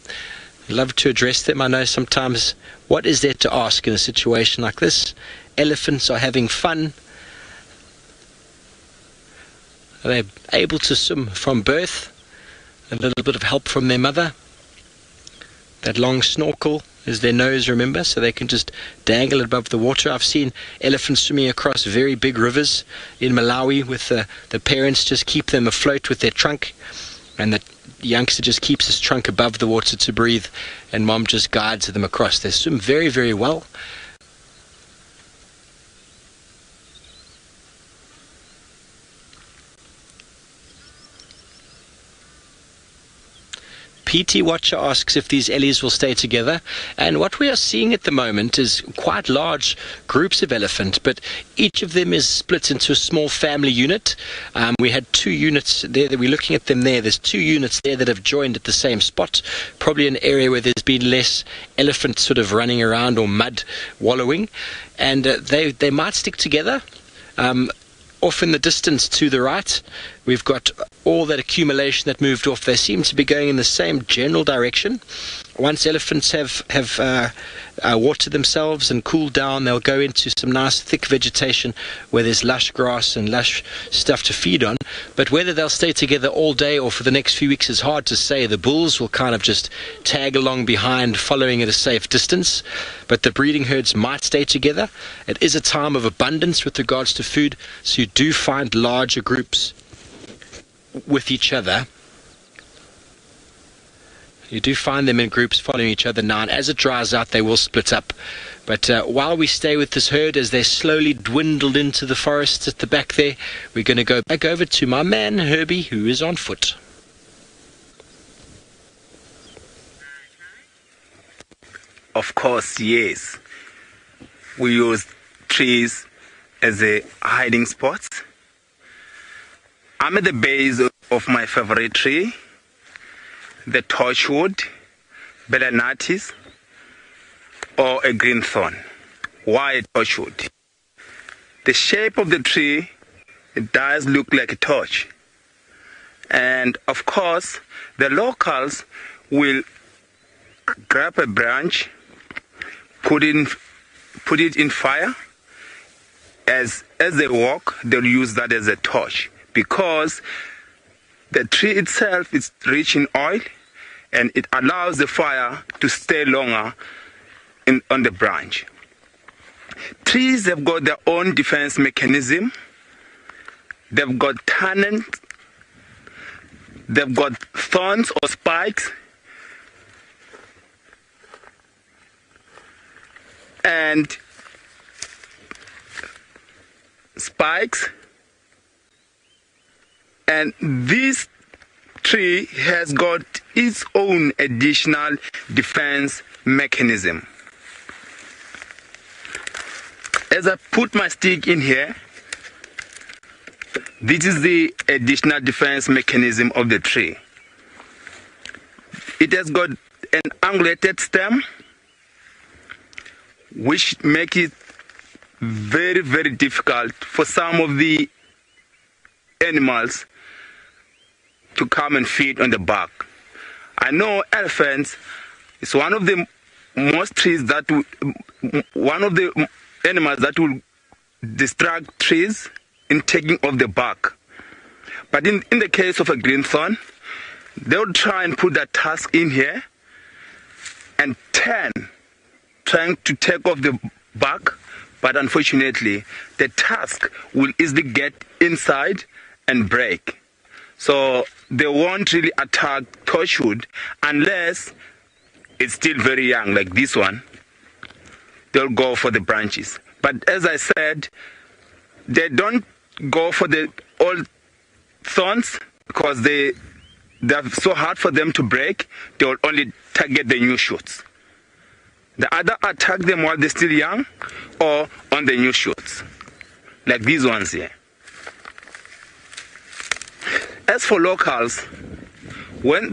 I'd love to address them. I know sometimes, what is there to ask in a situation like this? Elephants are having fun. Are they able to swim from birth? A little bit of help from their mother. That long snorkel is their nose, remember, so they can just dangle above the water. I've seen elephants swimming across very big rivers in Malawi with the parents just keep them afloat with their trunk, and the youngster just keeps his trunk above the water to breathe, and Mom just guides them across. They swim very, very well. PT Watcher asks if these ellies will stay together, and what we are seeing at the moment is quite large groups of elephant, but each of them is split into a small family unit. We had 2 units there that we're looking at them there. There's 2 units there that have joined at the same spot, probably an area where there's been less elephant sort of running around or mud wallowing, and they might stick together. Off in the distance to the right, we've got all that accumulation that moved off. They seem to be going in the same general direction. Once elephants have watered themselves and cooled down, they'll go into some nice thick vegetation where there's lush grass and lush stuff to feed on. But whether they'll stay together all day or for the next few weeks is hard to say. The bulls will kind of just tag along behind, following at a safe distance. But the breeding herds might stay together. It is a time of abundance with regards to food, so you do find larger groups with each other. You do find them in groups following each other now, and as it dries out they will split up. But while we stay with this herd as they slowly dwindled into the forests at the back there, we're going to go back over to my man Herbie, who is on foot. Of course, yes. We use trees as a hiding spots. I'm at the base of my favorite tree, the torchwood, Belanatis, or a green thorn. Why a torchwood? The shape of the tree, it does look like a torch. And of course, the locals will grab a branch, put it in fire. As they walk, they'll use that as a torch, because the tree itself is rich in oil, and it allows the fire to stay longer on the branch. Trees have got their own defense mechanism. They've got tannins, they've got thorns or spikes, and this tree has got its own additional defense mechanism. As I put my stick in here, This is the additional defense mechanism of the tree. It has got an angulated stem, which makes it very, very difficult for some of the animals to come and feed on the bark. I know elephants is one of the most trees that one of the animals that will distract trees in taking off the bark. But in the case of a greenthorn, they'll try and put that tusk in here and trying to take off the bark, but unfortunately the tusk will easily get inside and break. So they won't really attack torchwood unless it's still very young, like this one. They'll go for the branches. But as I said, they don't go for the old thorns because they're so hard for them to break. They will only target the new shoots. They either attack them while they're still young or on the new shoots, like these ones here. As for locals, while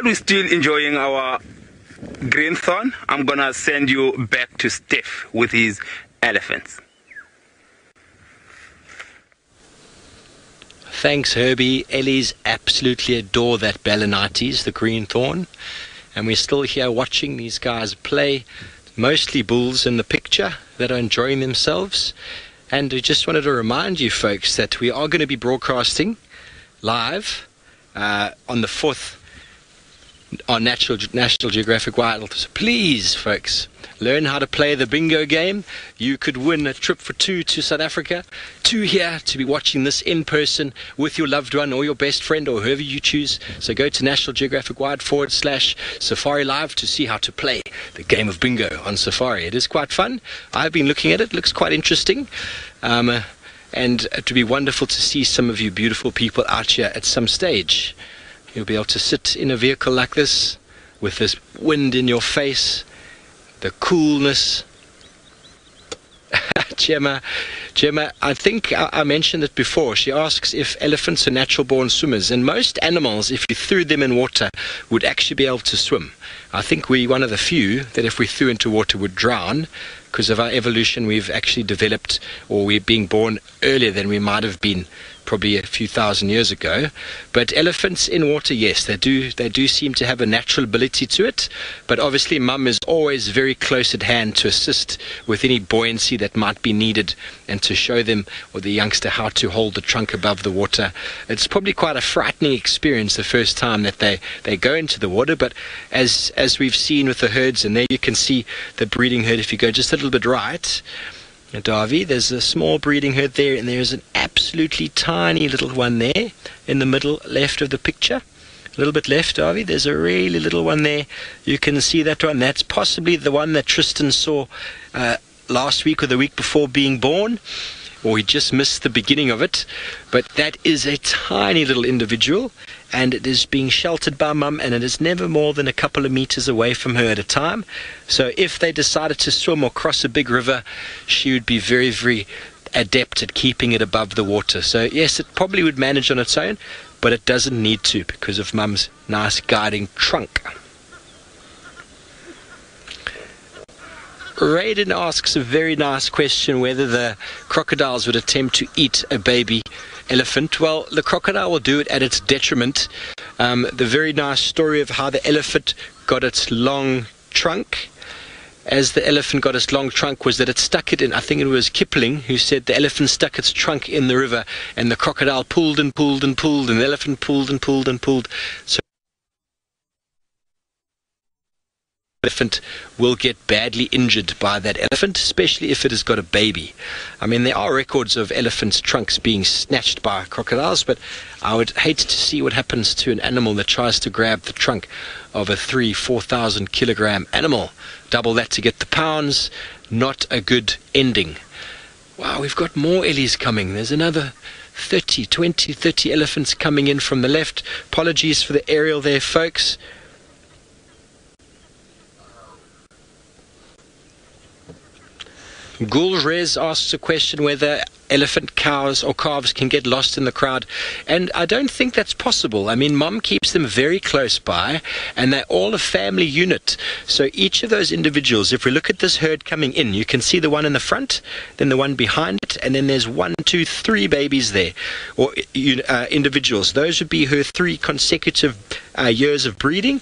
we're still enjoying our greenthorn, I'm gonna send you back to Steph with his elephants. Thanks, Herbie. Ellie's absolutely adore that Balanites, the greenthorn. And we're still here watching these guys play. Mostly bulls in the picture that are enjoying themselves. And I just wanted to remind you folks that we are going to be broadcasting live on the 4th on National Geographic Wild. So please, folks, learn how to play the bingo game. You could win a trip for 2 to South Africa, 2 here to be watching this in person with your loved one or your best friend or whoever you choose. So go to National Geographic Wild /Safari Live to see how to play the game of bingo on Safari. It is quite fun. I've been looking at it. Looks quite interesting. And to be wonderful to see some of you beautiful people out here at some stage. You'll be able to sit in a vehicle like this with this wind in your face, the coolness. Djuma, I think I mentioned it before. She asks if elephants are natural born swimmers, and most animals, if you threw them in water, would actually be able to swim. I think we're one of the few that if we threw into water would drown. Because of our evolution, we've actually developed, or we're being born earlier than we might have been probably a few thousand years ago. But elephants in water, yes, they do seem to have a natural ability to it. But obviously mum is always very close at hand to assist with any buoyancy that might be needed and to show them or the youngster how to hold the trunk above the water. It's probably quite a frightening experience the first time that they go into the water, but as we've seen with the herds, and there you can see the breeding herd if you go just a little bit right, Davy, there's a small breeding herd there, and there's an absolutely tiny little one there in the middle left of the picture. A little bit left, Davy, there's a really little one there. You can see that one. That's possibly the one that Tristan saw last week or the week before being born, or he just missed the beginning of it. But that is a tiny little individual, and it is being sheltered by mum, and it is never more than a couple of meters away from her at a time. So if they decided to swim or cross a big river, she would be very, very adept at keeping it above the water. So yes, it probably would manage on its own, but it doesn't need to because of mum's nice guiding trunk. Raiden asks a very nice question, whether the crocodiles would attempt to eat a baby elephant. Well, the crocodile will do it at its detriment. The very nice story of how the elephant got its long trunk. As the elephant got its long trunk was that it stuck it in, I think it was Kipling who said the elephant stuck its trunk in the river and the crocodile pulled and pulled and pulled and the elephant pulled and pulled and pulled. So elephant will get badly injured by that elephant, especially if it has got a baby. I mean, there are records of elephants' trunks being snatched by crocodiles, but I would hate to see what happens to an animal that tries to grab the trunk of a 3,000-4,000 kilogram animal. Double that to get the pounds. Not a good ending. Wow, we've got more Ellies coming. There's another 30 elephants coming in from the left. Apologies for the aerial there, folks. Gulrez asks a question whether elephant cows or calves can get lost in the crowd, and I don't think that's possible. I mean, Mom keeps them very close by, and they're all a family unit. So each of those individuals, if we look at this herd coming in, you can see the one in the front, then the one behind it, and then there's 1, 2, 3 babies there, or individuals. Those would be her 3 consecutive years of breeding.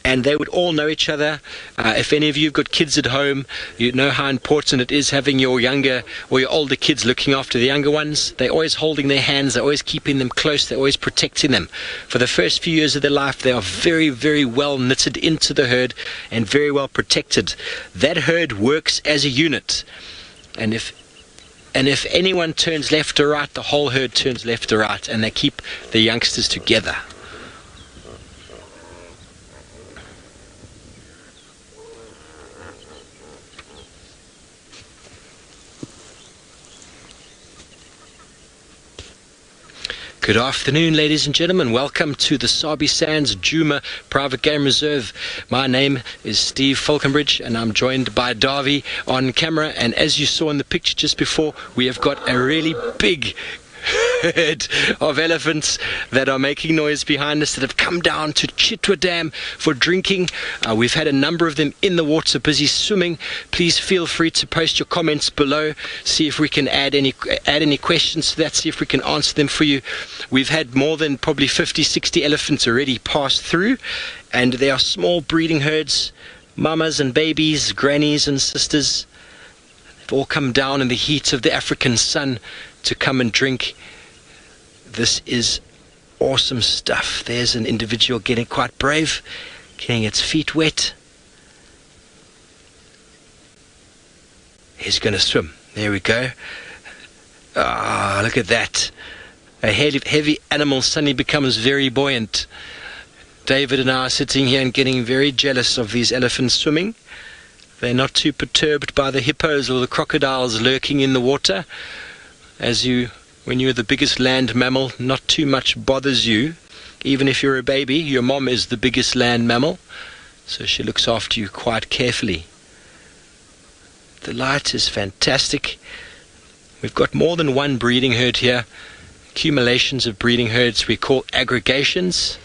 And they would all know each other. If any of you have got kids at home, you know how important it is having your younger or your older kids looking after the younger ones. They're always holding their hands. They're always keeping them close. They're always protecting them. For the first few years of their life, they are very, very well knitted into the herd and very well protected. That herd works as a unit. And if anyone turns left or right, the whole herd turns left or right, and they keep the youngsters together. Good afternoon, ladies and gentlemen. Welcome to the Sabi Sands Djuma Private Game Reserve. My name is Steve Falconbridge, and I'm joined by Davy on camera. And as you saw in the picture just before, we have got a really big herd of elephants that are making noise behind us, that have come down to Chitwa Dam for drinking. We've had a number of them in the water busy swimming. Please feel free to post your comments below, see if we can add any questions to that, see if we can answer them for you. We've had more than probably 50-60 elephants already pass through, and they are small breeding herds, mamas and babies, grannies and sisters. They've all come down in the heat of the African sun to come and drink. This is awesome stuff. There's an individual getting quite brave, getting its feet wet. He's going to swim. There we go. Ah, look at that. A heavy animal suddenly becomes very buoyant. David and I are sitting here and getting very jealous of these elephants swimming. They're not too perturbed by the hippos or the crocodiles lurking in the water. When you're the biggest land mammal, not too much bothers you. Even if you're a baby, your mom is the biggest land mammal, so she looks after you quite carefully. The light is fantastic. We've got more than one breeding herd here. Accumulations of breeding herds we call aggregations.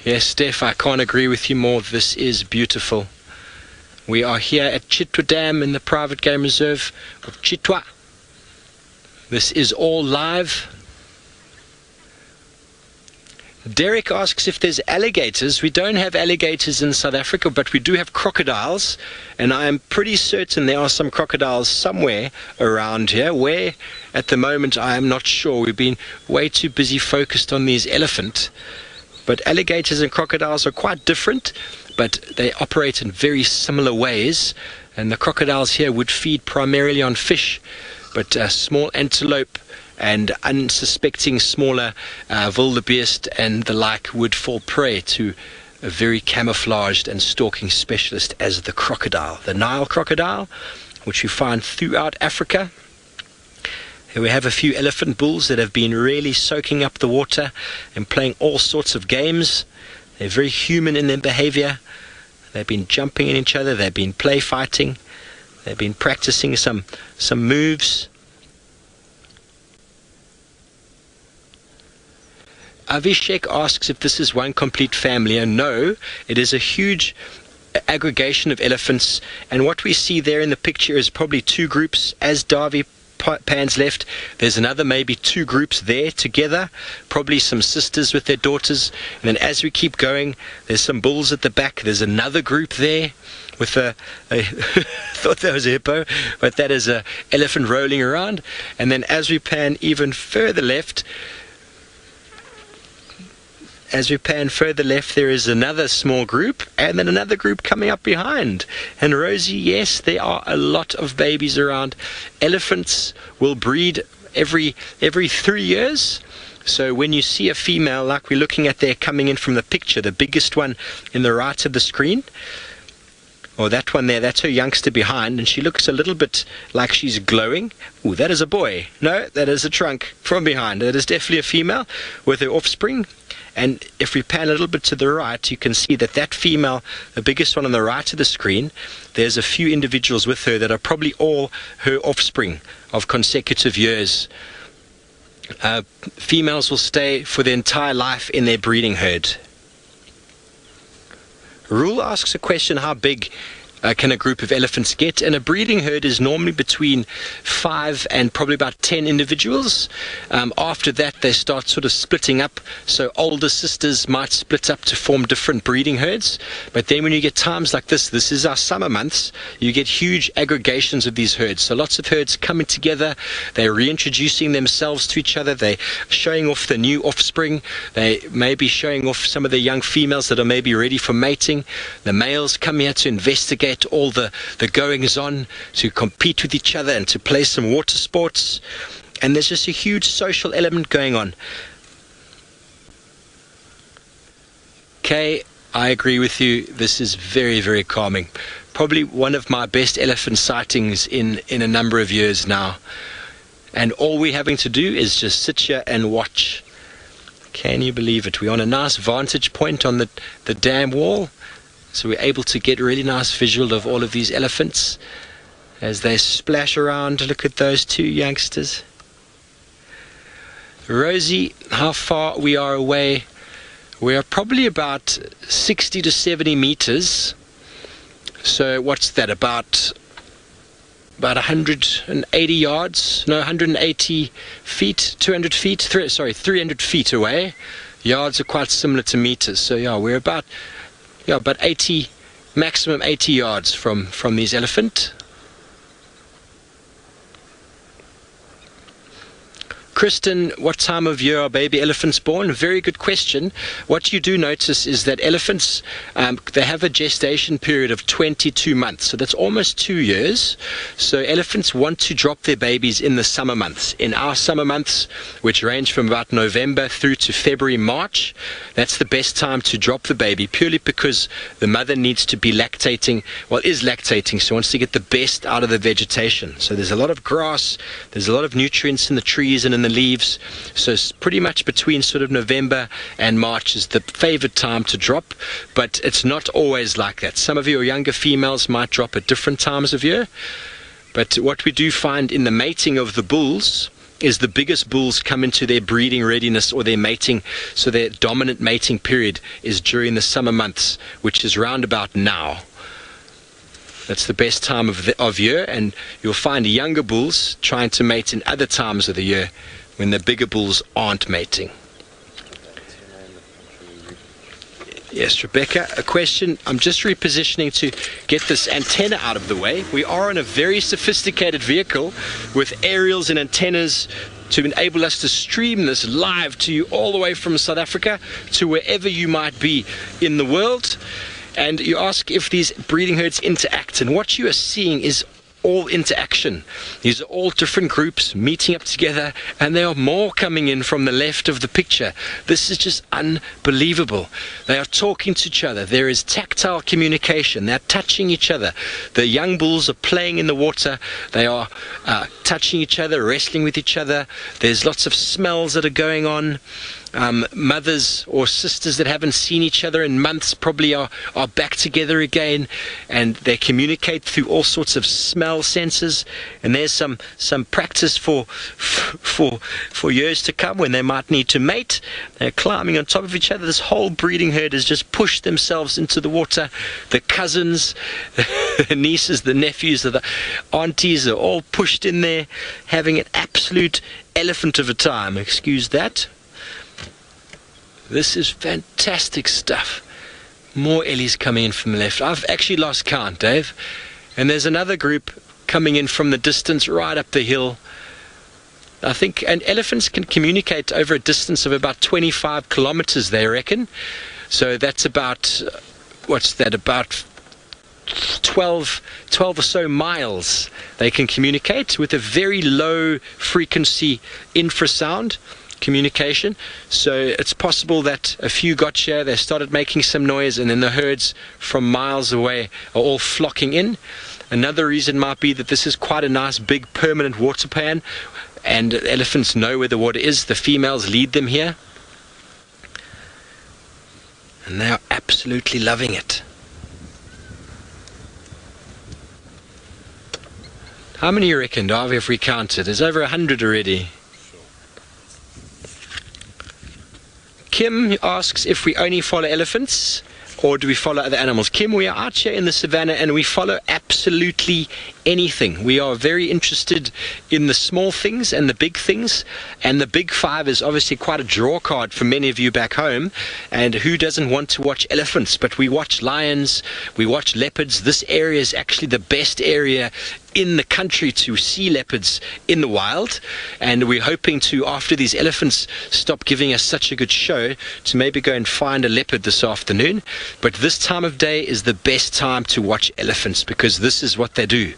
Yes, Steph, I can't agree with you more. This is beautiful. We are here at Chitwa Dam in the private game reserve of Chitwa. This is all live. Derek asks if there's alligators. We don't have alligators in South Africa, but we do have crocodiles, and I am pretty certain there are some crocodiles somewhere around here. Where at the moment I am not sure. We've been way too busy focused on these elephant. But alligators and crocodiles are quite different, but they operate in very similar ways, and the crocodiles here would feed primarily on fish, but small antelope and unsuspecting smaller wildebeest and the like would fall prey to a very camouflaged and stalking specialist as the crocodile, the Nile crocodile, which you find throughout Africa. Here we have a few elephant bulls that have been really soaking up the water and playing all sorts of games. They're very human in their behavior. They've been jumping in each other. They've been play fighting. They've been practicing some moves. Avishek asks if this is one complete family, and no, it is a huge aggregation of elephants, and what we see there in the picture is probably 2 groups. As Davy pans left, there's another maybe 2 groups there together, probably some sisters with their daughters, and then as we keep going, there's some bulls at the back. There's another group there with a thought that was a hippo, but that is a elephant rolling around. And then as we pan even further left, there is another small group, and then another group coming up behind. And Rosie, yes, there are a lot of babies around. Elephants will breed every 3 years. So when you see a female, like we're looking at there coming in from the picture, the biggest one in the right of the screen, Or that one there, that's her youngster behind, and she looks a little bit like she's glowing. Ooh, that is a boy. No, that is a trunk from behind. That is definitely a female with her offspring. And if we pan a little bit to the right, you can see that that female, the biggest one on the right of the screen, there's a few individuals with her that are probably all her offspring of consecutive years. Females will stay for their entire life in their breeding herd. Rule asks a question, how big can a group of elephants get? And a breeding herd is normally between 5 and probably about 10 individuals. After that, they start sort of splitting up. So older sisters might split up to form different breeding herds. But then when you get times like this is our summer months, you get huge aggregations of these herds. So lots of herds coming together. They're reintroducing themselves to each other. They're showing off the new offspring. They may be showing off some of the young females that are maybe ready for mating. The males come here to investigate all the goings on, to compete with each other and to play some water sports. And there's just a huge social element going on. Kay, I agree with you. This is very, very calming. Probably one of my best elephant sightings in a number of years now. And all we're having to do is just sit here and watch. Can you believe it? We're on a nice vantage point on the dam wall. So we're able to get a really nice visual of all of these elephants as they splash around. Look at those two youngsters. Rosie, how far we are away? We are probably about 60 to 70 meters. So what's that? About 180 yards? No, 180 feet, 200 feet, 300 feet away. Yards are quite similar to meters. So yeah, we're about 80, maximum 80 yards from these elephant. Kristen, what time of year are baby elephants born? Very good question. What you do notice is that elephants, they have a gestation period of 22 months. So that's almost 2 years. So elephants want to drop their babies in the summer months. In our summer months, which range from about November through to February, March, that's the best time to drop the baby, purely because the mother needs to be lactating, is lactating, so wants to get the best out of the vegetation. So there's a lot of grass, there's a lot of nutrients in the trees and in the leaves, so it's pretty much between sort of November and March is the favored time to drop, but it's not always like that. Some of your younger females might drop at different times of year, but what we do find in the mating of the bulls is the biggest bulls come into their breeding readiness or their mating, so their dominant mating period is during the summer months, which is round about now. That's the best time of year, and you'll find younger bulls trying to mate in other times of the year when the bigger bulls aren't mating. Yes, Rebecca, a question. I'm just repositioning to get this antenna out of the way. We are on a very sophisticated vehicle with aerials and antennas to enable us to stream this live to you all the way from South Africa to wherever you might be in the world. And you ask if these breeding herds interact, and what you are seeing is all interaction. These are all different groups meeting up together, and there are more coming in from the left of the picture. This is just unbelievable. They are talking to each other. There is tactile communication. They're touching each other. The young bulls are playing in the water. They are touching each other, wrestling with each other. There's lots of smells that are going on. Mothers or sisters that haven't seen each other in months probably are back together again, and they communicate through all sorts of smell sensors. And there's some practice for years to come when they might need to mate. They're climbing on top of each other. This whole breeding herd has just pushed themselves into the water. The cousins, the nieces, the nephews, the aunties are all pushed in there, having an absolute elephant of a time. Excuse that. This is fantastic stuff. More Ellies coming in from the left. I've actually lost count, Dave. And there's another group coming in from the distance right up the hill. I think, and elephants can communicate over a distance of about 25 kilometers, they reckon. So that's about, what's that, about 12 or so miles they can communicate with a very low frequency infrasound. communication. So it's possible that a few got here, they started making some noise, and then the herds from miles away are all flocking in. Another reason might be that this is quite a nice big permanent water pan, and elephants know where the water is. The females lead them here, and they are absolutely loving it. How many you reckon, Darby, if we counted? There's over 100 already. Kim asks if we only follow elephants or do we follow other animals. Kim, we are out here in the savannah and we follow absolutely anything. We are very interested in the small things and the big things, and the big five is obviously quite a draw card for many of you back home. And who doesn't want to watch elephants? But we watch lions, we watch leopards. This area is actually the best area in the country to see leopards in the wild, and we're hoping to, after these elephants stop giving us such a good show, to maybe go and find a leopard this afternoon. But this time of day is the best time to watch elephants, because this is what they do.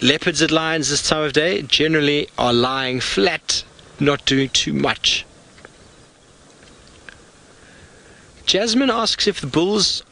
Leopards and lions this time of day generally are lying flat, not doing too much. Jasmine asks if the bulls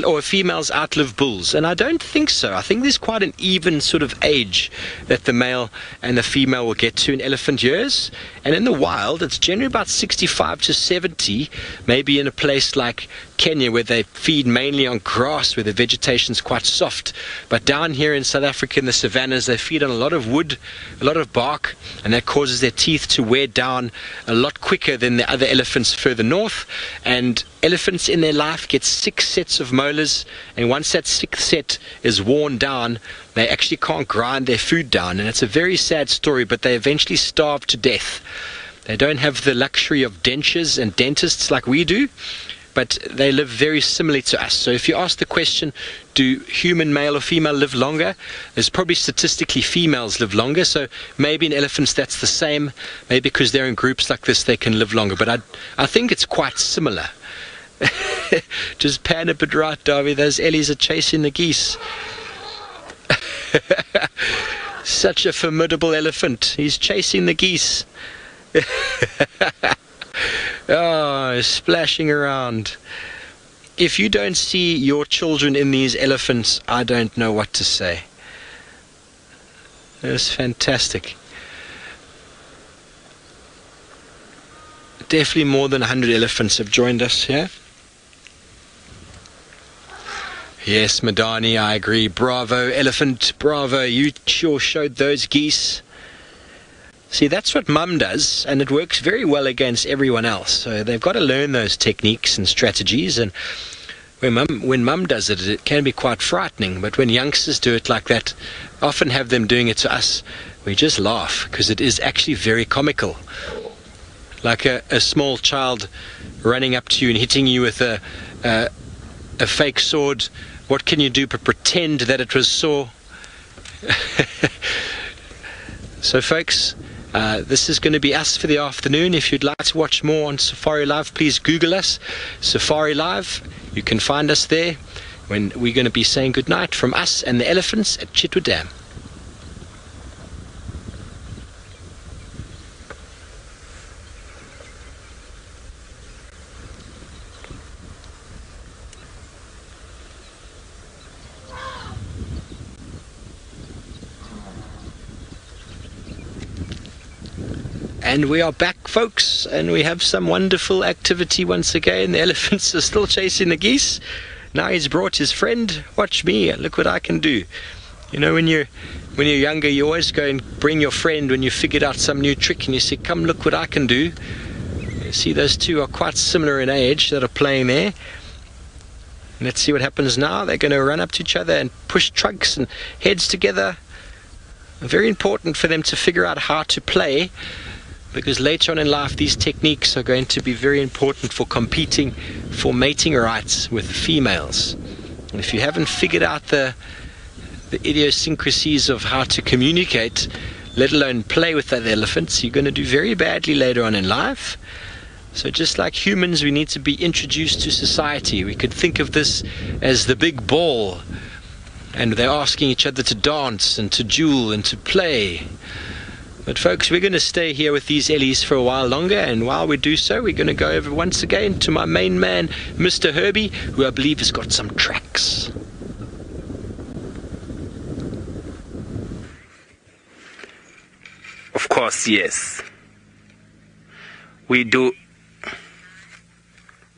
or females outlive bulls, and I don't think so. I think there's quite an even sort of age that the male and the female will get to in elephant years, and in the wild it's generally about 65 to 70, maybe in a place like Kenya where they feed mainly on grass, where the vegetation's quite soft. But down here in South Africa in the savannas, they feed on a lot of wood, a lot of bark, and that causes their teeth to wear down a lot quicker than the other elephants further north. And elephants in their life get 6 sets of molars, and once that 6th set is worn down, they actually can't grind their food down, and it's a very sad story, but they eventually starve to death. They don't have the luxury of dentures and dentists like we do, but they live very similarly to us. So if you ask the question, do human male or female live longer? There's probably statistically females live longer, so maybe in elephants that's the same. Maybe because they're in groups like this they can live longer, but I think it's quite similar. Just pan a bit right, Darby. Those Ellies are chasing the geese. Such a formidable elephant. He's chasing the geese. Oh, splashing around. If you don't see your children in these elephants, I don't know what to say. It's fantastic. Definitely more than 100 elephants have joined us here. Yes, Madani, I agree. Bravo, elephant, bravo. You sure showed those geese. See, that's what Mum does, and it works very well against everyone else. So they've got to learn those techniques and strategies, and when Mum does it, it can be quite frightening. But when youngsters do it like that, often have them doing it to us, we just laugh, because it is actually very comical. Like a small child running up to you and hitting you with a fake sword. What can you do but pretend that it was saw? So folks, this is going to be us for the afternoon. If you'd like to watch more on Safari Live, please Google us, Safari Live. You can find us there when we're going to be saying goodnight from us and the elephants at Chitwa Dam. And we are back, folks, and we have some wonderful activity once again. The elephants are still chasing the geese. Now he's brought his friend. Watch me, look what I can do. You know, when you're younger, you always go and bring your friend when you figured out some new trick, and you say, come look what I can do. You see, those two are quite similar in age that are playing there. Let's see what happens now. They're going to run up to each other and push trunks and heads together. Very important for them to figure out how to play, because later on in life these techniques are going to be very important for competing for mating rights with females. And if you haven't figured out the idiosyncrasies of how to communicate, let alone play with other elephants, you're going to do very badly later on in life. So just like humans, we need to be introduced to society. We could think of this as the big ball, and they're asking each other to dance and to duel and to play. But folks, we're going to stay here with these Ellies for a while longer, and while we do so, we're going to go over once again to my main man, Mr. Herbie, who I believe has got some tracks. Of course, yes. We do.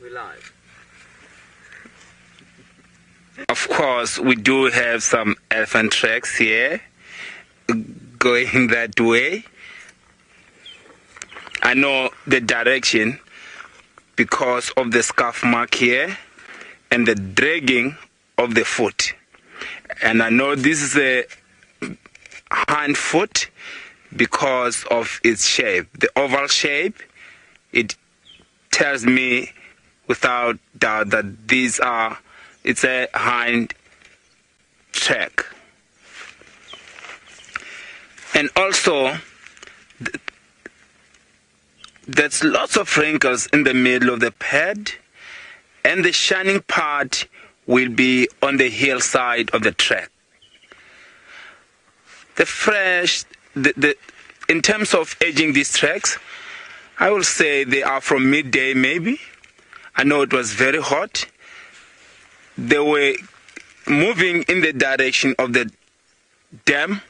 We're live. Of course, we do have some elephant tracks here going that way. I know the direction because of the scuff mark here and the dragging of the foot. And I know this is a hind foot because of its shape. The oval shape, it tells me without doubt that it's a hind track. And also, there's lots of wrinkles in the middle of the pad, and the shining part will be on the heel side of the track. In terms of aging these tracks, I will say they are from midday maybe. I know it was very hot. They were moving in the direction of the dam,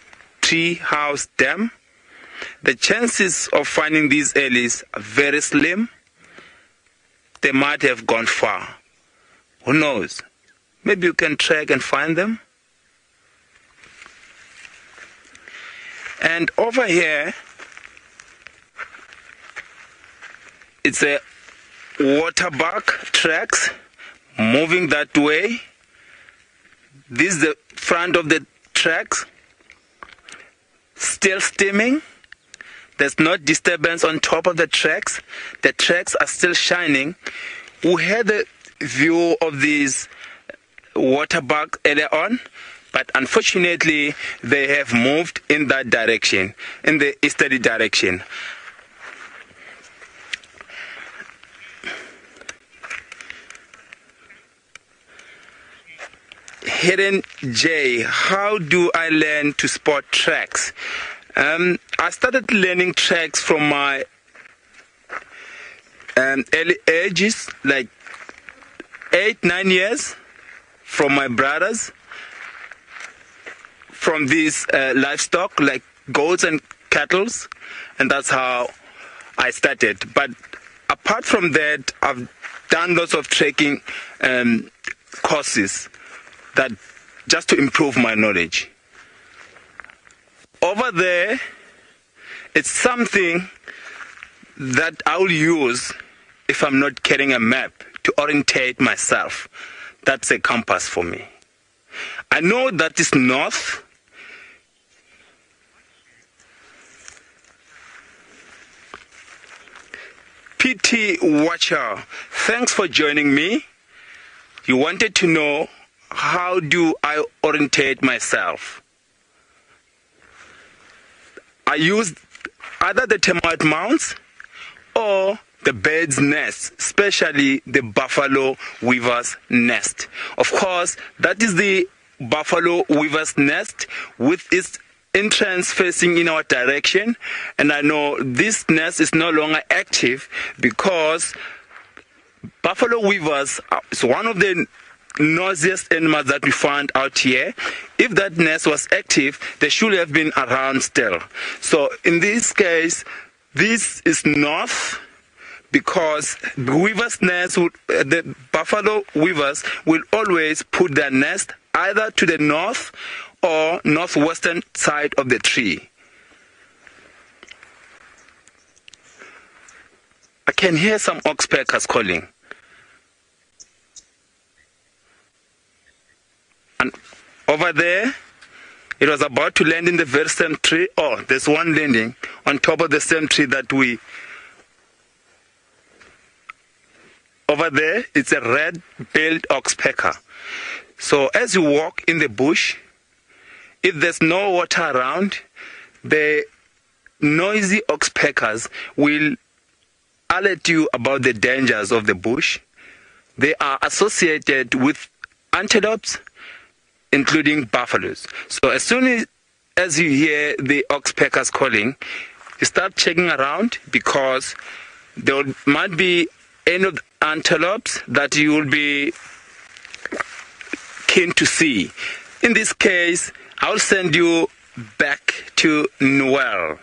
tree house dam. The chances of finding these Ellies are very slim. They might have gone far. Who knows? Maybe you can track and find them. And over here, it's a waterbuck tracks moving that way. This is the front of the tracks, still steaming. There's no disturbance on top of the tracks. The tracks are still shining. We had a view of these waterbuck earlier on, but unfortunately they have moved in that direction, in the easterly direction. Hidden J, how do I learn to spot tracks? I started learning tracks from my early ages, like 8-9 years, from my brothers, from these livestock like goats and cattle, and that's how I started. But apart from that, I've done lots of trekking courses that just to improve my knowledge. Over there, it's something that I will use if I'm not carrying a map to orientate myself. That's a compass for me. I know that is north. PT Watcher, thanks for joining me. You wanted to know how do I orientate myself. I use either the termite mounds or the bird's nest, especially the buffalo weaver's nest. Of course, that is the buffalo weaver's nest with its entrance facing in our direction, and I know this nest is no longer active because buffalo weavers is one of the noisiest animals that we find out here. If that nest was active, they should have been around still. So in this case, this is north, because the weaver's nest, the buffalo weavers will always put their nest either to the north or northwestern side of the tree. I can hear some oxpeckers calling. And over there, it was about to land in the very same tree. Oh, there's one landing on top of the same tree that we... Over there, it's a red-billed oxpecker. So as you walk in the bush, if there's no water around, the noisy oxpeckers will alert you about the dangers of the bush. They are associated with antelopes, including buffaloes. So as soon as you hear the oxpeckers calling, you start checking around, because there might be any of the antelopes that you will be keen to see. In this case, I'll send you back to Noel.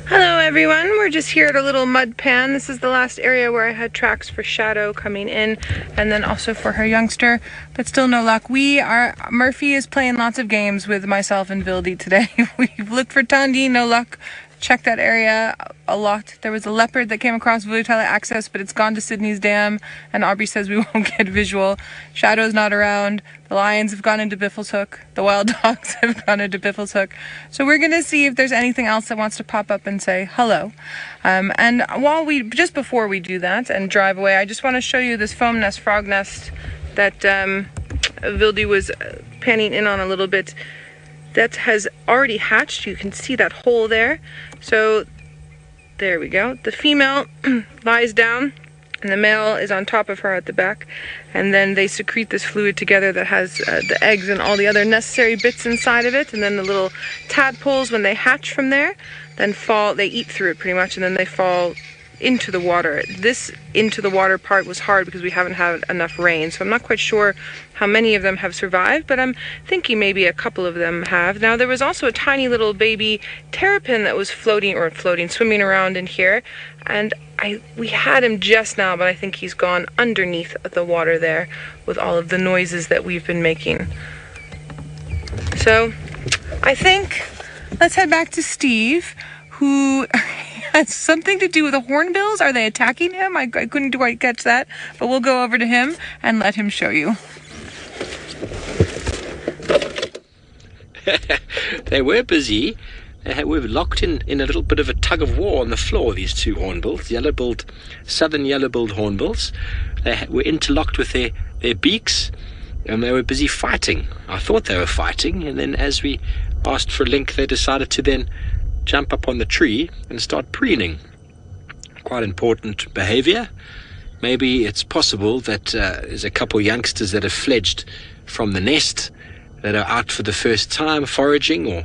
Hello everyone, we're just here at a little mud pan. This is the last area where I had tracks for Shadow coming in, and then also for her youngster, but still no luck. Murphy is playing lots of games with myself and Vildy today. We've looked for Tandi, no luck. Checked that area a lot. There was a leopard that came across Vulutala access, but it's gone to Sydney's Dam, and Aubrey says we won't get visual. Shadow's not around. The lions have gone into Biffle's Hook. The wild dogs have gone into Biffle's Hook. So we're going to see if there's anything else that wants to pop up and say hello. And just before we do that and drive away, I just want to show you this foam nest, frog nest that Vildy was panning in on a little bit. That has already hatched. You can see that hole there. So there we go. The female lies down and the male is on top of her at the back, and then they secrete this fluid together that has the eggs and all the other necessary bits inside of it, and then the little tadpoles, when they hatch from there, then they eat through it pretty much, and then they fall into the water. This into the water part was hard because we haven't had enough rain, so I'm not quite sure how many of them have survived, but I'm thinking maybe a couple of them have. Now there was also a tiny little baby terrapin that was swimming around in here, and we had him just now, but I think he's gone underneath the water there with all of the noises that we've been making. So I think let's head back to Steve, who has something to do with the hornbills. Are they attacking him? I couldn't quite catch that, but we'll go over to him and let him show you. They were busy. They were locked in a little bit of a tug of war on the floor, these two hornbills, southern yellow-billed hornbills. They were interlocked with their beaks, and they were busy fighting. I thought they were fighting, and then as we asked for a link, they decided to then jump up on the tree and start preening. Quite important behavior. Maybe it's possible that there's a couple youngsters that have fledged from the nest that are out for the first time foraging, or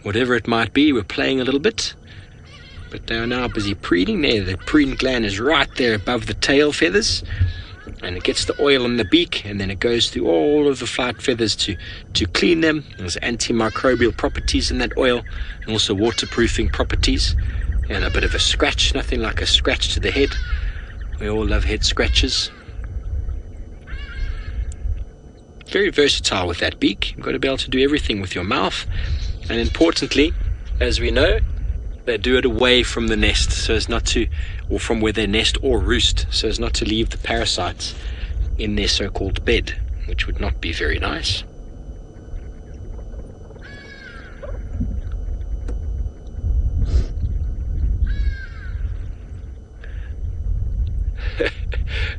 whatever it might be. We're playing a little bit, but they are now busy preening. There, the preen gland is right there above the tail feathers, and it gets the oil on the beak, and then it goes through all of the flight feathers to clean them. There's antimicrobial properties in that oil, and also waterproofing properties, and a bit of a scratch. Nothing like a scratch to the head. We all love head scratches. Very versatile with that beak. You've got to be able to do everything with your mouth, and importantly, as we know, they do it away from the nest, so as not to, or from where they nest or roost, so as not to leave the parasites in their so-called bed, which would not be very nice.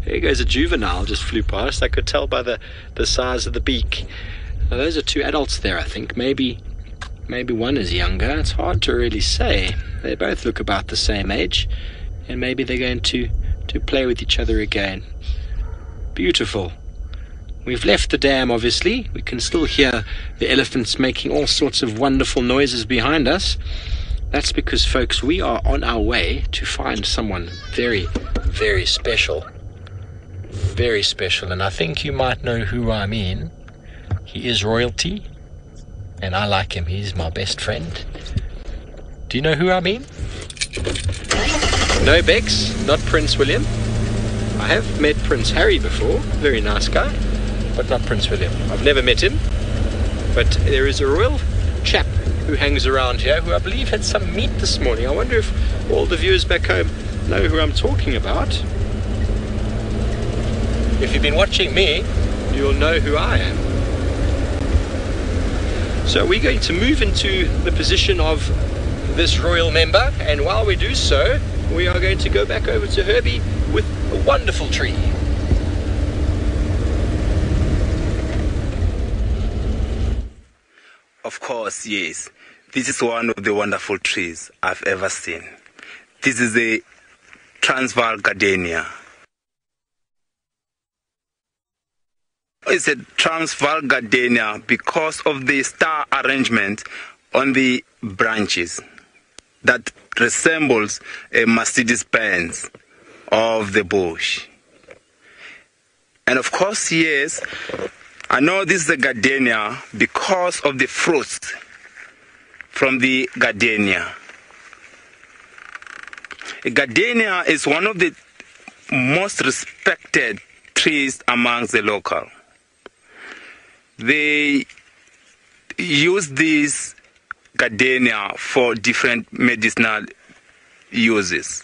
There goes a juvenile, just flew past. I could tell by the size of the beak. Now, those are two adults there, I think. Maybe one is younger. It's hard to really say. They both look about the same age, and maybe they're going to play with each other again. Beautiful. We've left the dam, obviously. We can still hear the elephants making all sorts of wonderful noises behind us. That's because, folks, we are on our way to find someone very, very special. Very special, and I think you might know who I mean. He is royalty, and I like him. He's my best friend. Do you know who I mean? No, Bex, not Prince William. I have met Prince Harry before, very nice guy, but not Prince William. I've never met him, but there is a royal chap who hangs around here who I believe had some meat this morning. I wonder if all the viewers back home know who I'm talking about. If you've been watching me, you'll know who I am. So we're going to move into the position of this royal member, and while we do so, we are going to go back over to Herbie with a wonderful tree. Of course, yes. This is one of the wonderful trees I've ever seen. This is the Transvaal gardenia. It's a Transvaal gardenia because of the star arrangement on the branches that resembles a Mercedes-Benz of the bush. And of course, yes, I know this is a gardenia because of the fruits from the gardenia. A gardenia is one of the most respected trees amongst the local. They use this gardenia for different medicinal uses.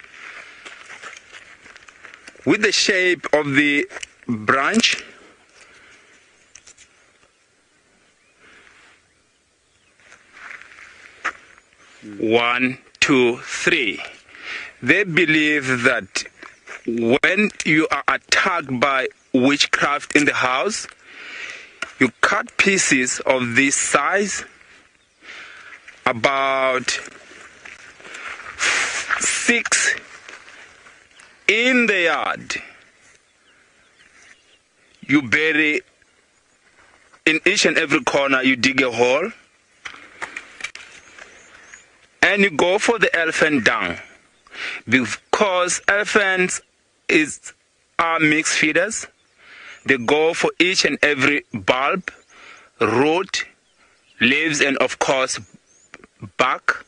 With the shape of the branch, one, two, three. They believe that when you are attacked by witchcraft in the house, you cut pieces of this size, about 6 in the yard. You bury in each and every corner, you dig a hole, and you go for the elephant dung, because elephants are mixed feeders. They go for each and every bulb, root, leaves, and of course bark.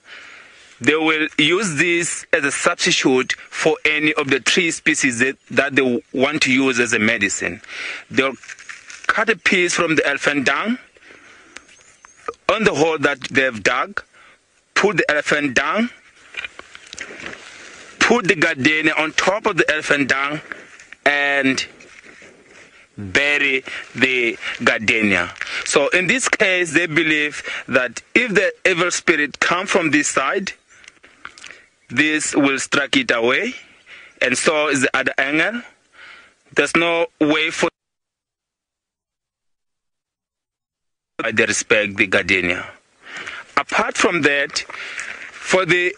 They will use this as a substitute for any of the tree species that they want to use as a medicine. They'll cut a piece from the elephant dung on the hole that they've dug, put the elephant dung, put the gardenia on top of the elephant dung, and bury the gardenia. So in this case, they believe that if the evil spirit comes from this side, this will strike it away, and so is the other angle. There's no way for they respect the gardenia. Apart from that, for the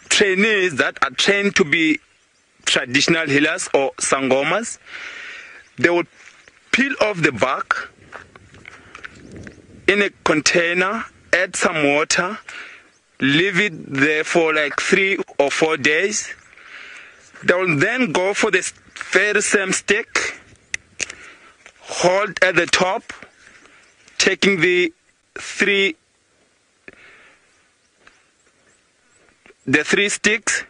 trainees that are trained to be traditional healers or sangomas, they will peel off the bark in a container, add some water, leave it there for like 3 or 4 days. They will then go for the very same stick, hold at the top, taking the three sticks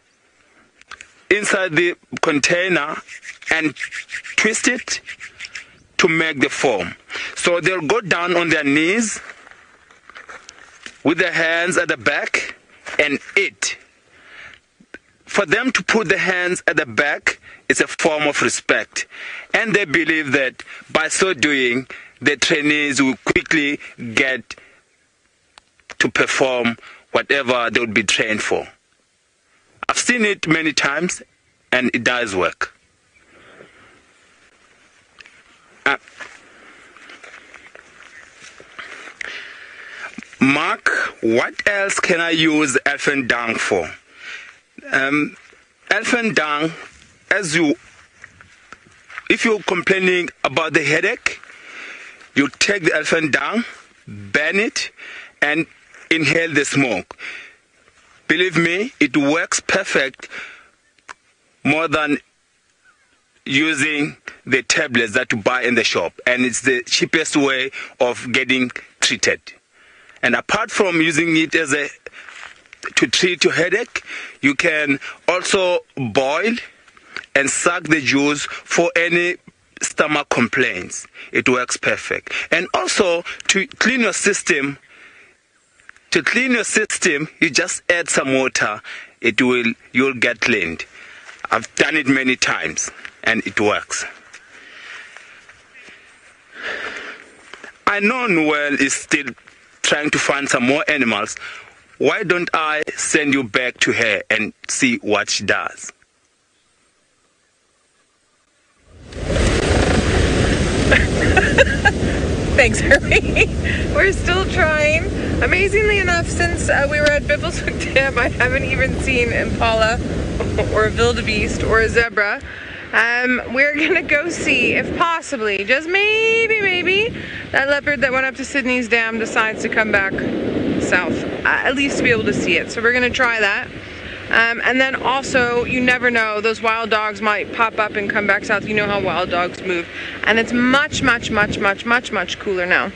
inside the container and twist it to make the foam. So they'll go down on their knees with their hands at the back and eat. For them to put the hands at the back is a form of respect. And they believe that by so doing, the trainees will quickly get to perform whatever they would be trained for. I've seen it many times, and it does work. Mark, what else can I use elephant dung for? Elephant dung, if you're complaining about the headache, you take the elephant dung, burn it, and inhale the smoke. Believe me, it works perfect, more than using the tablets that you buy in the shop, and it's the cheapest way of getting treated. And apart from using it to treat your headache, you can also boil and suck the juice for any stomach complaints. It works perfect. And also to clean your system, you just add some water. You'll get cleaned. I've done it many times, and it works. I know Noel is still trying to find some more animals. Why don't I send you back to her and see what she does? Thanks, Herbie. We're still trying. Amazingly enough, since we were at Biffleswick Dam, I haven't even seen impala or a wildebeest or a zebra. We're gonna go see if possibly, just maybe, that leopard that went up to Sydney's dam decides to come back south, at least to be able to see it. So we're gonna try that. And then also, you never know, those wild dogs might pop up and come back south. You know how wild dogs move. And it's much cooler now.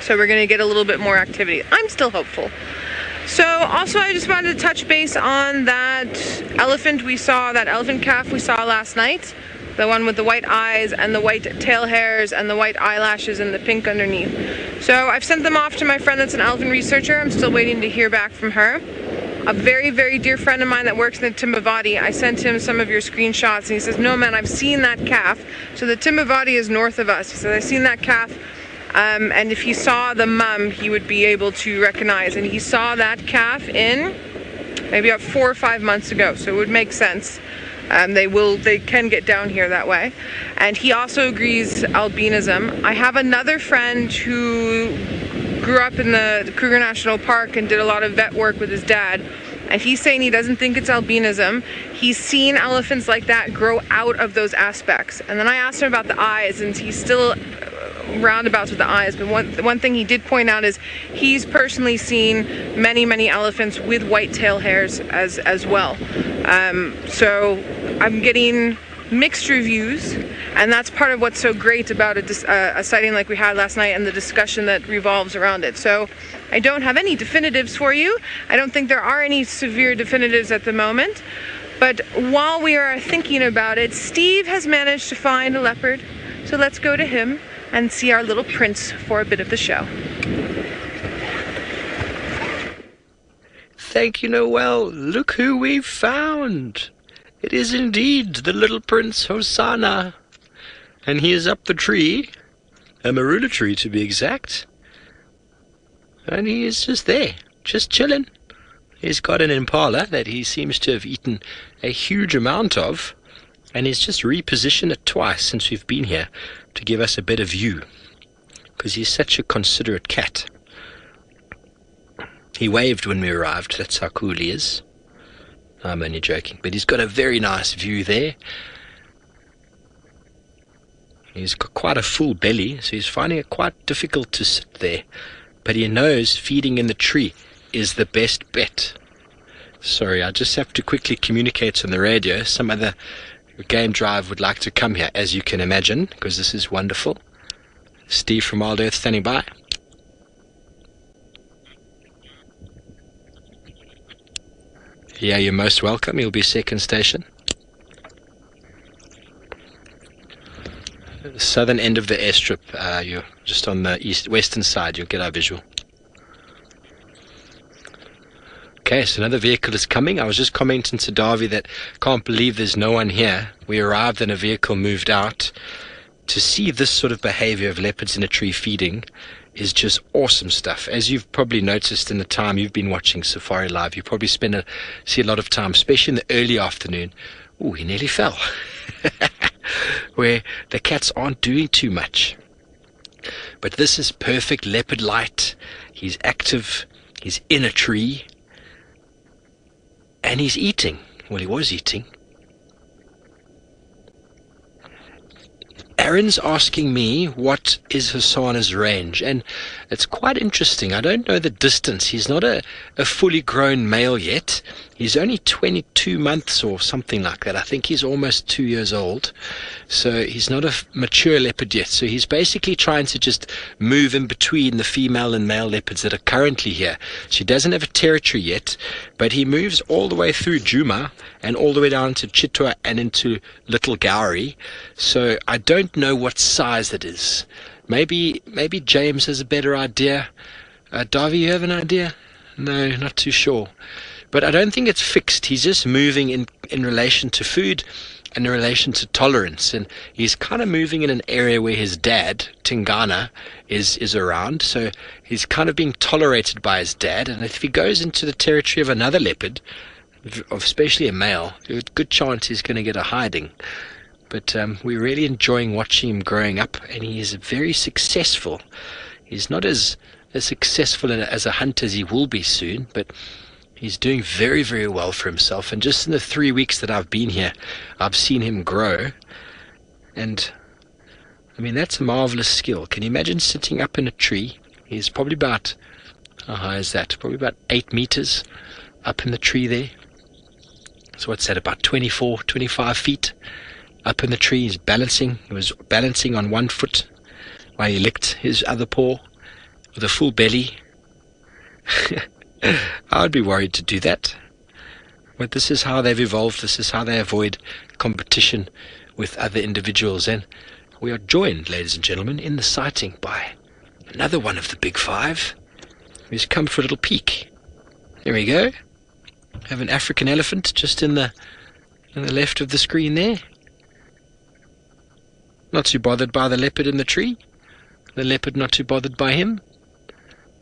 So we're gonna get a little bit more activity. I'm still hopeful. So also I just wanted to touch base on that elephant we saw, that elephant calf we saw last night. The one with the white eyes and the white tail hairs and the white eyelashes and the pink underneath. So I've sent them off to my friend that's an elephant researcher. I'm still waiting to hear back from her. A very dear friend of mine that works in the Timbavati, I sent him some of your screenshots and he says, no man, I've seen that calf. So the Timbavati is north of us. He said, I've seen that calf. And if he saw the mum, he would be able to recognize. And he saw that calf in maybe about 4 or 5 months ago. So it would make sense. They can get down here that way. And he also agrees albinism. I have another friend who grew up in the Kruger National Park and did a lot of vet work with his dad. And he's saying he doesn't think it's albinism. He's seen elephants like that grow out of those aspects. And then I asked him about the eyes, and he's still roundabouts with the eyes. But one thing he did point out is he's personally seen many elephants with white tail hairs as well. So I'm getting mixed reviews, and that's part of what's so great about a sighting like we had last night and the discussion that revolves around it. So I don't have any definitives for you. I don't think there are any severe definitives at the moment, but while we are thinking about it, Steve has managed to find a leopard, so let's go to him and see our little prince for a bit of the show. Thank you, Noel. Look who we've found. It is indeed the little Prince Hosana. And he is up the tree, a marula tree to be exact. And he is just there, just chilling. He's got an impala that he seems to have eaten a huge amount of, and he's just repositioned it twice since we've been here to give us a better view, because he's such a considerate cat. He waved when we arrived, that's how cool he is. I'm only joking, but he's got a very nice view there. He's got quite a full belly, so he's finding it quite difficult to sit there. But he knows feeding in the tree is the best bet. Sorry, I just have to quickly communicate on the radio. Some other game drive would like to come here, as you can imagine, because this is wonderful. Steve from Wild Earth standing by. Yeah, you're most welcome. You'll be second station. The southern end of the airstrip, you're just on the western side, you'll get our visual. Okay, so another vehicle is coming. I was just commenting to Davy that can't believe there's no one here. We arrived and a vehicle moved out. To see this sort of behavior of leopards in a tree feeding is just awesome stuff. As you've probably noticed in the time you've been watching Safari Live, you probably see a lot of time, especially in the early afternoon. Ooh, he nearly fell. Where the cats aren't doing too much. But this is perfect leopard light. He's active. He's in a tree. And he's eating. Well, he was eating. Aaron's asking me what is Hosana's range, and it's quite interesting. I don't know the distance. He's not a fully grown male yet. He's only 22 months or something like that. I think he's almost 2 years old. So he's not a mature leopard yet. So he's basically trying to just move in between the female and male leopards that are currently here. She doesn't have a territory yet, but he moves all the way through Djuma and all the way down to Chitwa and into Little Gowrie. So I don't know what size it is. Maybe James has a better idea. Davy, you have an idea? No, not too sure. But I don't think it's fixed. He's just moving in relation to food and in relation to tolerance. And he's kind of moving in an area where his dad, Tingana, is around. So he's kind of being tolerated by his dad. And if he goes into the territory of another leopard, especially a male, there's a good chance he's going to get a hiding. But we're really enjoying watching him growing up. And he is very successful. He's not as successful as a hunter as he will be soon, but He's doing very, very well for himself. And just in the 3 weeks that I've been here, I've seen him grow. And, I mean, that's a marvelous skill. Can you imagine sitting up in a tree? He's probably about, how high is that? Probably about 8 meters up in the tree there. So what's that, about 24, 25 feet up in the tree? He's balancing. He was balancing on one foot while he licked his other paw with a full belly. I would be worried to do that. But this is how they've evolved. This is how they avoid competition with other individuals. And we are joined, ladies and gentlemen, in the sighting by another one of the big five who's come for a little peek. There we go. Have an African elephant just in the left of the screen there. Not too bothered by the leopard in the tree. The leopard not too bothered by him.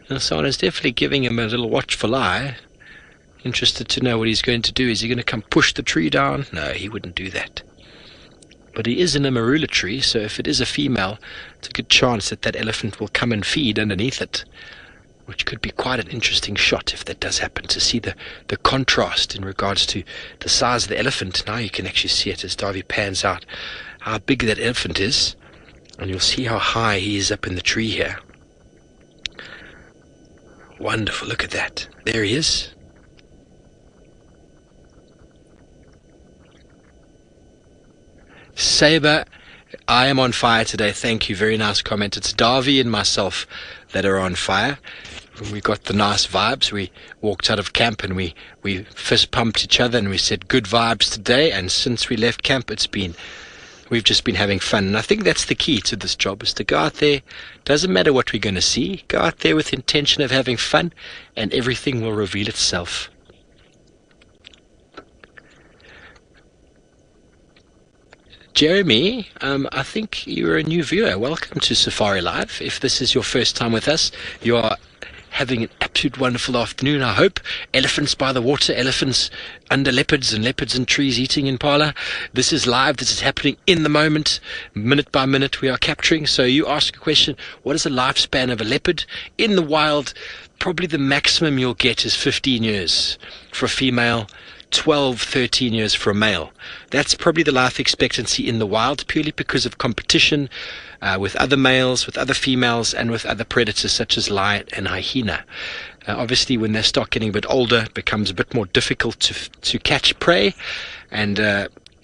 And Hosana's definitely giving him a little watchful eye. Interested to know what he's going to do. Is he going to come push the tree down? No, he wouldn't do that. But he is in a marula tree, so if it is a female, it's a good chance that that elephant will come and feed underneath it, which could be quite an interesting shot if that does happen, to see the contrast in regards to the size of the elephant. Now you can actually see it as Davy pans out how big that elephant is, and you'll see how high he is up in the tree here. Wonderful, look at that. There he is. Saber, I am on fire today. Thank you. Very nice comment. It's Davy and myself that are on fire. We got the nice vibes. We walked out of camp and we fist pumped each other and we said good vibes today. And since we left camp, we've just been having fun. And I think that's the key to this job, is to go out there. Doesn't matter what we're going to see. Go out there with the intention of having fun and everything will reveal itself. Jeremy, I think you're a new viewer. Welcome to Safari Live. If this is your first time with us, you are having an absolute wonderful afternoon, I hope. Elephants by the water, elephants under leopards, and leopards in trees eating impala. This is live. This is happening in the moment. Minute by minute we are capturing. So you ask a question, what is the lifespan of a leopard? In the wild, probably the maximum you'll get is 15 years for a female, 12, 13 years for a male. That's probably the life expectancy in the wild, purely because of competition with other males, with other females, and with other predators such as lion and hyena. Obviously, when they start getting a bit older, it becomes a bit more difficult to catch prey, and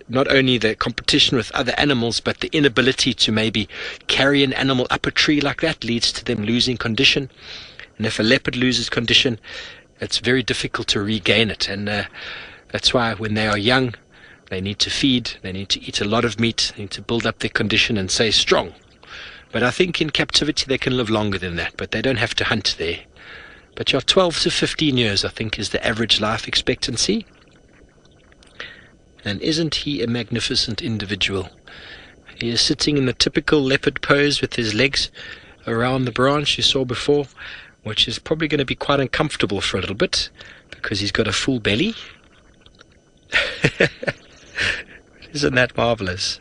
not only the competition with other animals, but the inability to maybe carry an animal up a tree like that leads to them losing condition. And if a leopard loses condition, it's very difficult to regain it, and that's why when they are young, they need to feed, they need to eat a lot of meat, they need to build up their condition and stay strong. But I think in captivity they can live longer than that, but they don't have to hunt there. But 12 to 15 years, I think, is the average life expectancy. And isn't he a magnificent individual? He is sitting in the typical leopard pose with his legs around the branch you saw before, which is probably going to be quite uncomfortable for a little bit because he's got a full belly. Isn't that marvelous?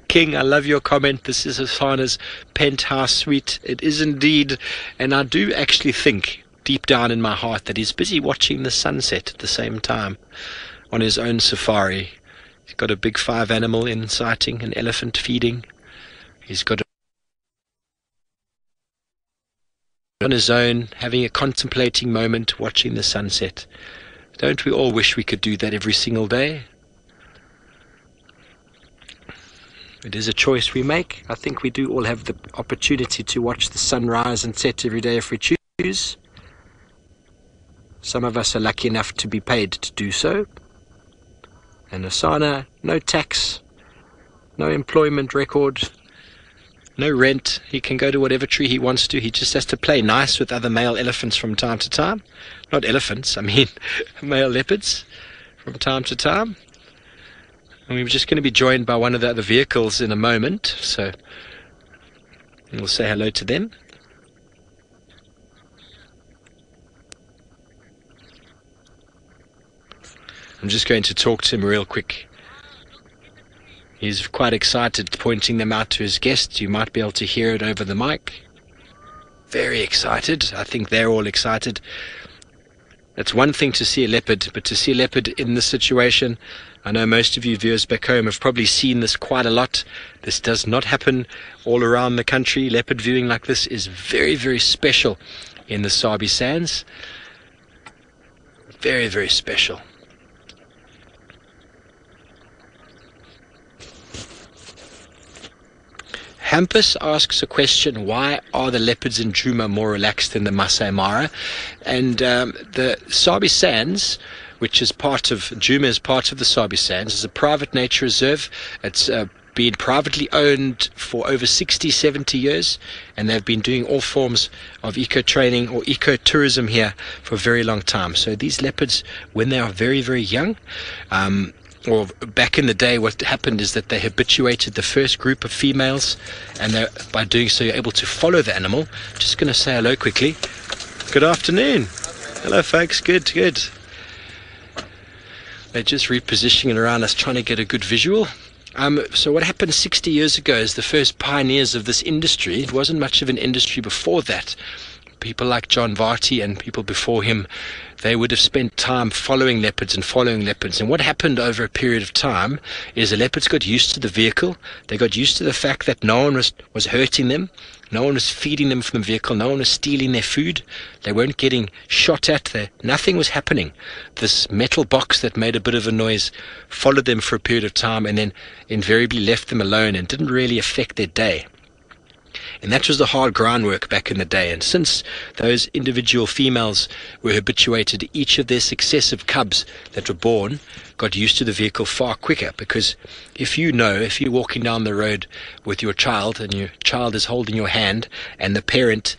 King, I love your comment. This is Hosana's penthouse suite. It is indeed, and I do actually think deep down in my heart that he's busy watching the sunset at the same time on his own safari. He's got a big 5 animal in sighting, an elephant feeding. He's got on his own, having a contemplating moment, watching the sunset. Don't we all wish we could do that every single day? It is a choice we make. I think we do all have the opportunity to watch the sun rise and set every day if we choose. Some of us are lucky enough to be paid to do so. And Hosana, no tax, no employment record, no rent. He can go to whatever tree he wants to. He just has to play nice with other male elephants from time to time. Not elephants, I mean male leopards from time to time. And we're just going to be joined by one of the other vehicles in a moment, so we'll say hello to them. I'm just going to talk to him real quick. He's quite excited, pointing them out to his guests. You might be able to hear it over the mic. very excited. I think they're all excited. It's one thing to see a leopard, but to see a leopard in this situation, I know most of you viewers back home have probably seen this quite a lot. This does not happen all around the country. Leopard viewing like this is very, very special in the Sabi Sands. Very, very special. Hampus asks a question: why are the leopards in Djuma more relaxed than the Masai Mara? And the Sabi Sands, which is part of Djuma, is part of the Sabi Sands, is a private nature reserve. It's been privately owned for over 60, 70 years, and they've been doing all forms of eco-training or eco-tourism here for a very long time. So these leopards, when they are very, very young, or back in the day, what happened is that they habituated the first group of females, and by doing so you're able to follow the animal. Just going to say hello quickly. Good afternoon. Hello folks, good. They're just repositioning around us, trying to get a good visual. So what happened 60 years ago is the first pioneers of this industry. It wasn't much of an industry before that. People like John Varty and people before him, they would have spent time following leopards. And what happened over a period of time is the leopards got used to the vehicle. They got used to the fact that no one was hurting them. No one was feeding them from the vehicle. No one was stealing their food. They weren't getting shot at. Nothing was happening. This metal box that made a bit of a noise followed them for a period of time and then invariably left them alone and didn't really affect their day. And that was the hard groundwork back in the day. And since those individual females were habituated, each of their successive cubs that were born got used to the vehicle far quicker. Because if you're walking down the road with your child and your child is holding your hand and the parent,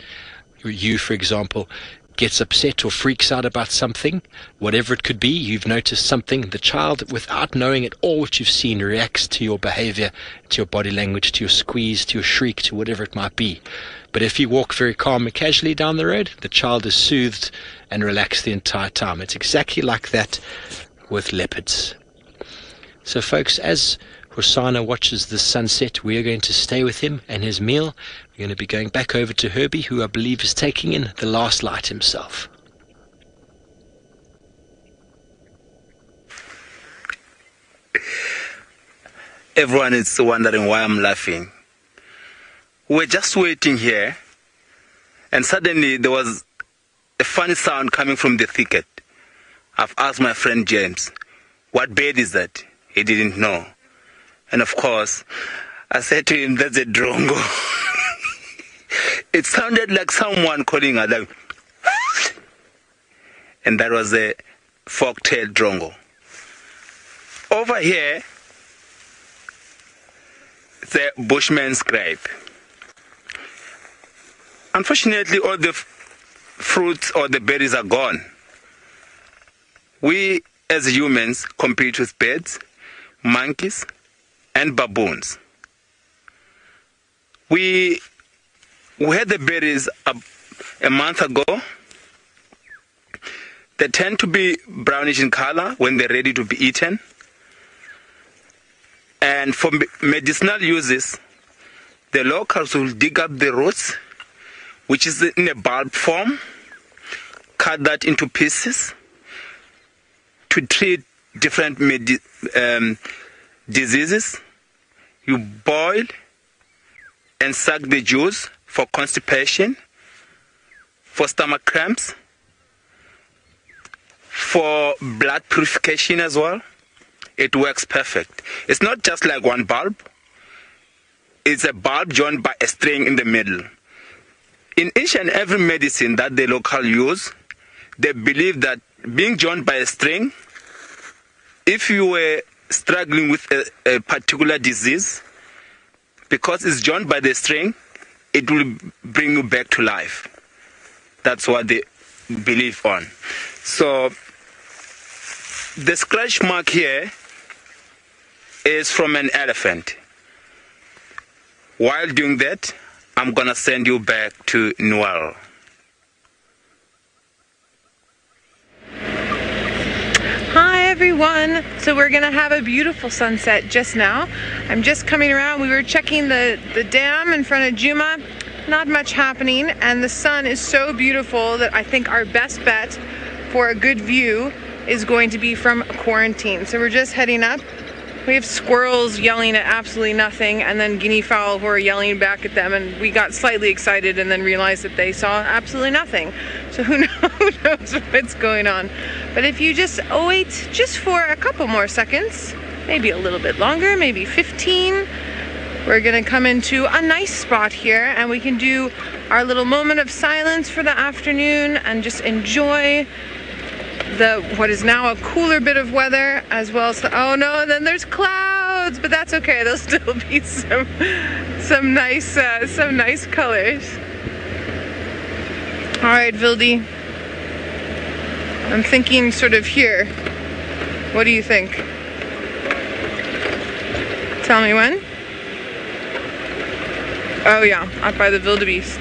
you for example, gets upset or freaks out about something, whatever it could be, you've noticed something, the child, without knowing at all what you've seen, reacts to your behavior, to your body language, to your squeeze, to your shriek, to whatever it might be. But if you walk very calm and casually down the road, the child is soothed and relaxed the entire time. It's exactly like that with leopards. So folks, as Hosana watches the sunset, we are going to stay with him and his meal. We're going to be going back over to Herbie, who I believe is taking in the last light himself. Everyone is wondering why I'm laughing. We're just waiting here, and suddenly there was a funny sound coming from the thicket. I've asked my friend James, what bird is that? He didn't know. And of course, I said to him, that's a drongo. It sounded like someone calling her, like, and that was a fork-tailed drongo. Over here, the bushman's grape. Unfortunately, all the fruits or the berries are gone. We, as humans, compete with birds, monkeys, and baboons. We had the berries a month ago. They tend to be brownish in color when they're ready to be eaten. And for medicinal uses, the locals will dig up the roots, which is in a bulb form, cut that into pieces to treat different diseases. You boil and suck the juice for constipation, for stomach cramps, for blood purification as well. It works perfect. It's not just like one bulb. It's a bulb joined by a string in the middle. In each and every medicine that the local use, they believe that being joined by a string, if you were struggling with a particular disease, because it's joined by the string, it will bring you back to life. That's what they believe on. So the scratch mark here is from an elephant. While doing that, I'm gonna send you back to Noel. Hi everyone. So we're gonna have a beautiful sunset just now. I'm just coming around. We were checking the dam in front of Djuma. not much happening, and the sun is so beautiful that I think our best bet for a good view is going to be from quarantine. So we're just heading up. We have squirrels yelling at absolutely nothing, and then guinea fowl who are yelling back at them, and we got slightly excited and then realized that they saw absolutely nothing. So who knows what's going on. But if you just wait just for a couple more seconds, maybe a little bit longer, maybe 15, we're gonna come into a nice spot here and we can do our little moment of silence for the afternoon and just enjoy what is now a cooler bit of weather, as well as oh no, then there's clouds, but that's okay. There'll still be some nice colors. All right, Vildi, I'm thinking sort of here. What do you think? Tell me when. Oh yeah, up by the wildebeest.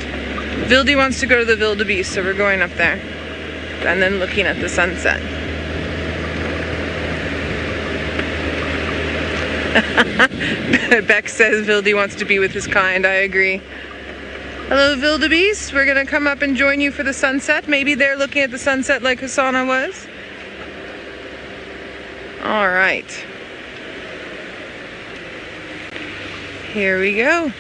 Vildi wants to go to the wildebeest, so we're going up there. And then looking at the sunset. Beck says Vildi wants to be with his kind. I agree. Hello, wildebeest. We're gonna come up and join you for the sunset. Maybe they're looking at the sunset like Hosana was. All right. Here we go.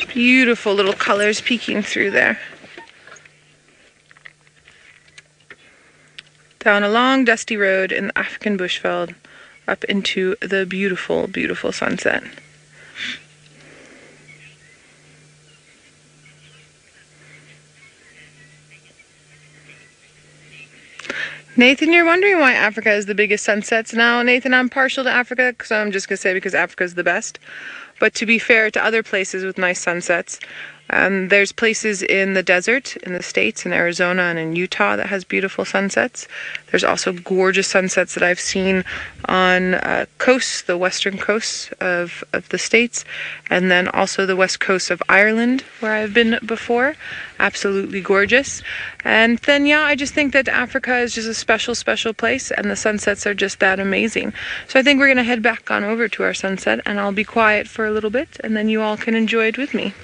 Beautiful little colors peeking through there. Down a long dusty road in the African bushveld up into the beautiful, beautiful sunset. Nathan, you're wondering why Africa is the biggest sunsets now. Nathan, I'm partial to Africa, so I'm just going to say because Africa's the best. But to be fair to other places with nice sunsets, there's places in the desert, in the States, in Arizona and in Utah that has beautiful sunsets. There's also gorgeous sunsets that I've seen on coasts, the western coasts of the States, and then also the west coast of Ireland, where I've been before. Absolutely gorgeous. And then, yeah, I just think that Africa is just a special, special place, and the sunsets are just that amazing. So I think we're going to head back on over to our sunset, and I'll be quiet for a little bit, and then you all can enjoy it with me.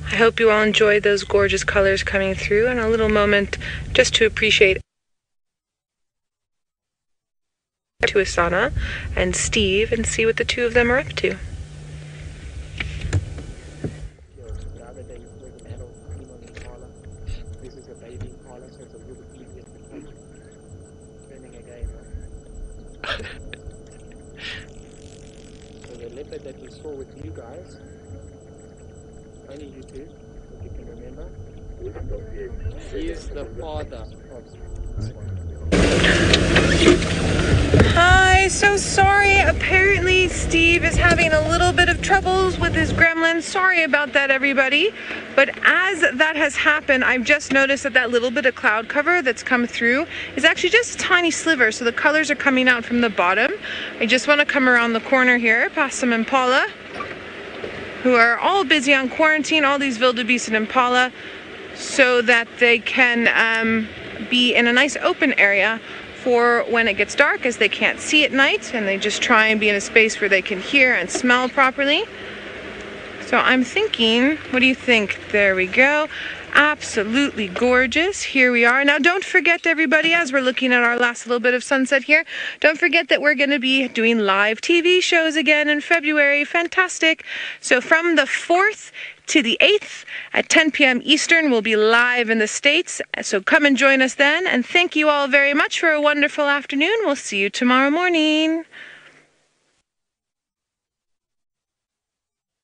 I hope you all enjoyed those gorgeous colors coming through, and a little moment just to appreciate to Hosana and Steve and see what the two of them are up to. So the leopard that you saw with you guys, only you two, if you can remember, he is the father of this one. Hi, so sorry. Apparently Steve is having a little bit of troubles with his gremlin. Sorry about that, everybody. But as that has happened, I've just noticed that that little bit of cloud cover that's come through is actually just a tiny sliver. So the colors are coming out from the bottom. I just want to come around the corner here, past some impala, who are all busy on quarantine, all these wildebeest and impala, so that they can be in a nice open area for when it gets dark, as they can't see at night, and they just try and be in a space where they can hear and smell properly. So I'm thinking, what do you think? There we go. Absolutely gorgeous. Here we are. Now don't forget, everybody, as we're looking at our last little bit of sunset here, don't forget that we're going to be doing live TV shows again in February. Fantastic. So from the 4th to the 8th at 10 p.m. Eastern, we'll be live in the States. So come and join us then. And thank you all very much for a wonderful afternoon. We'll see you tomorrow morning.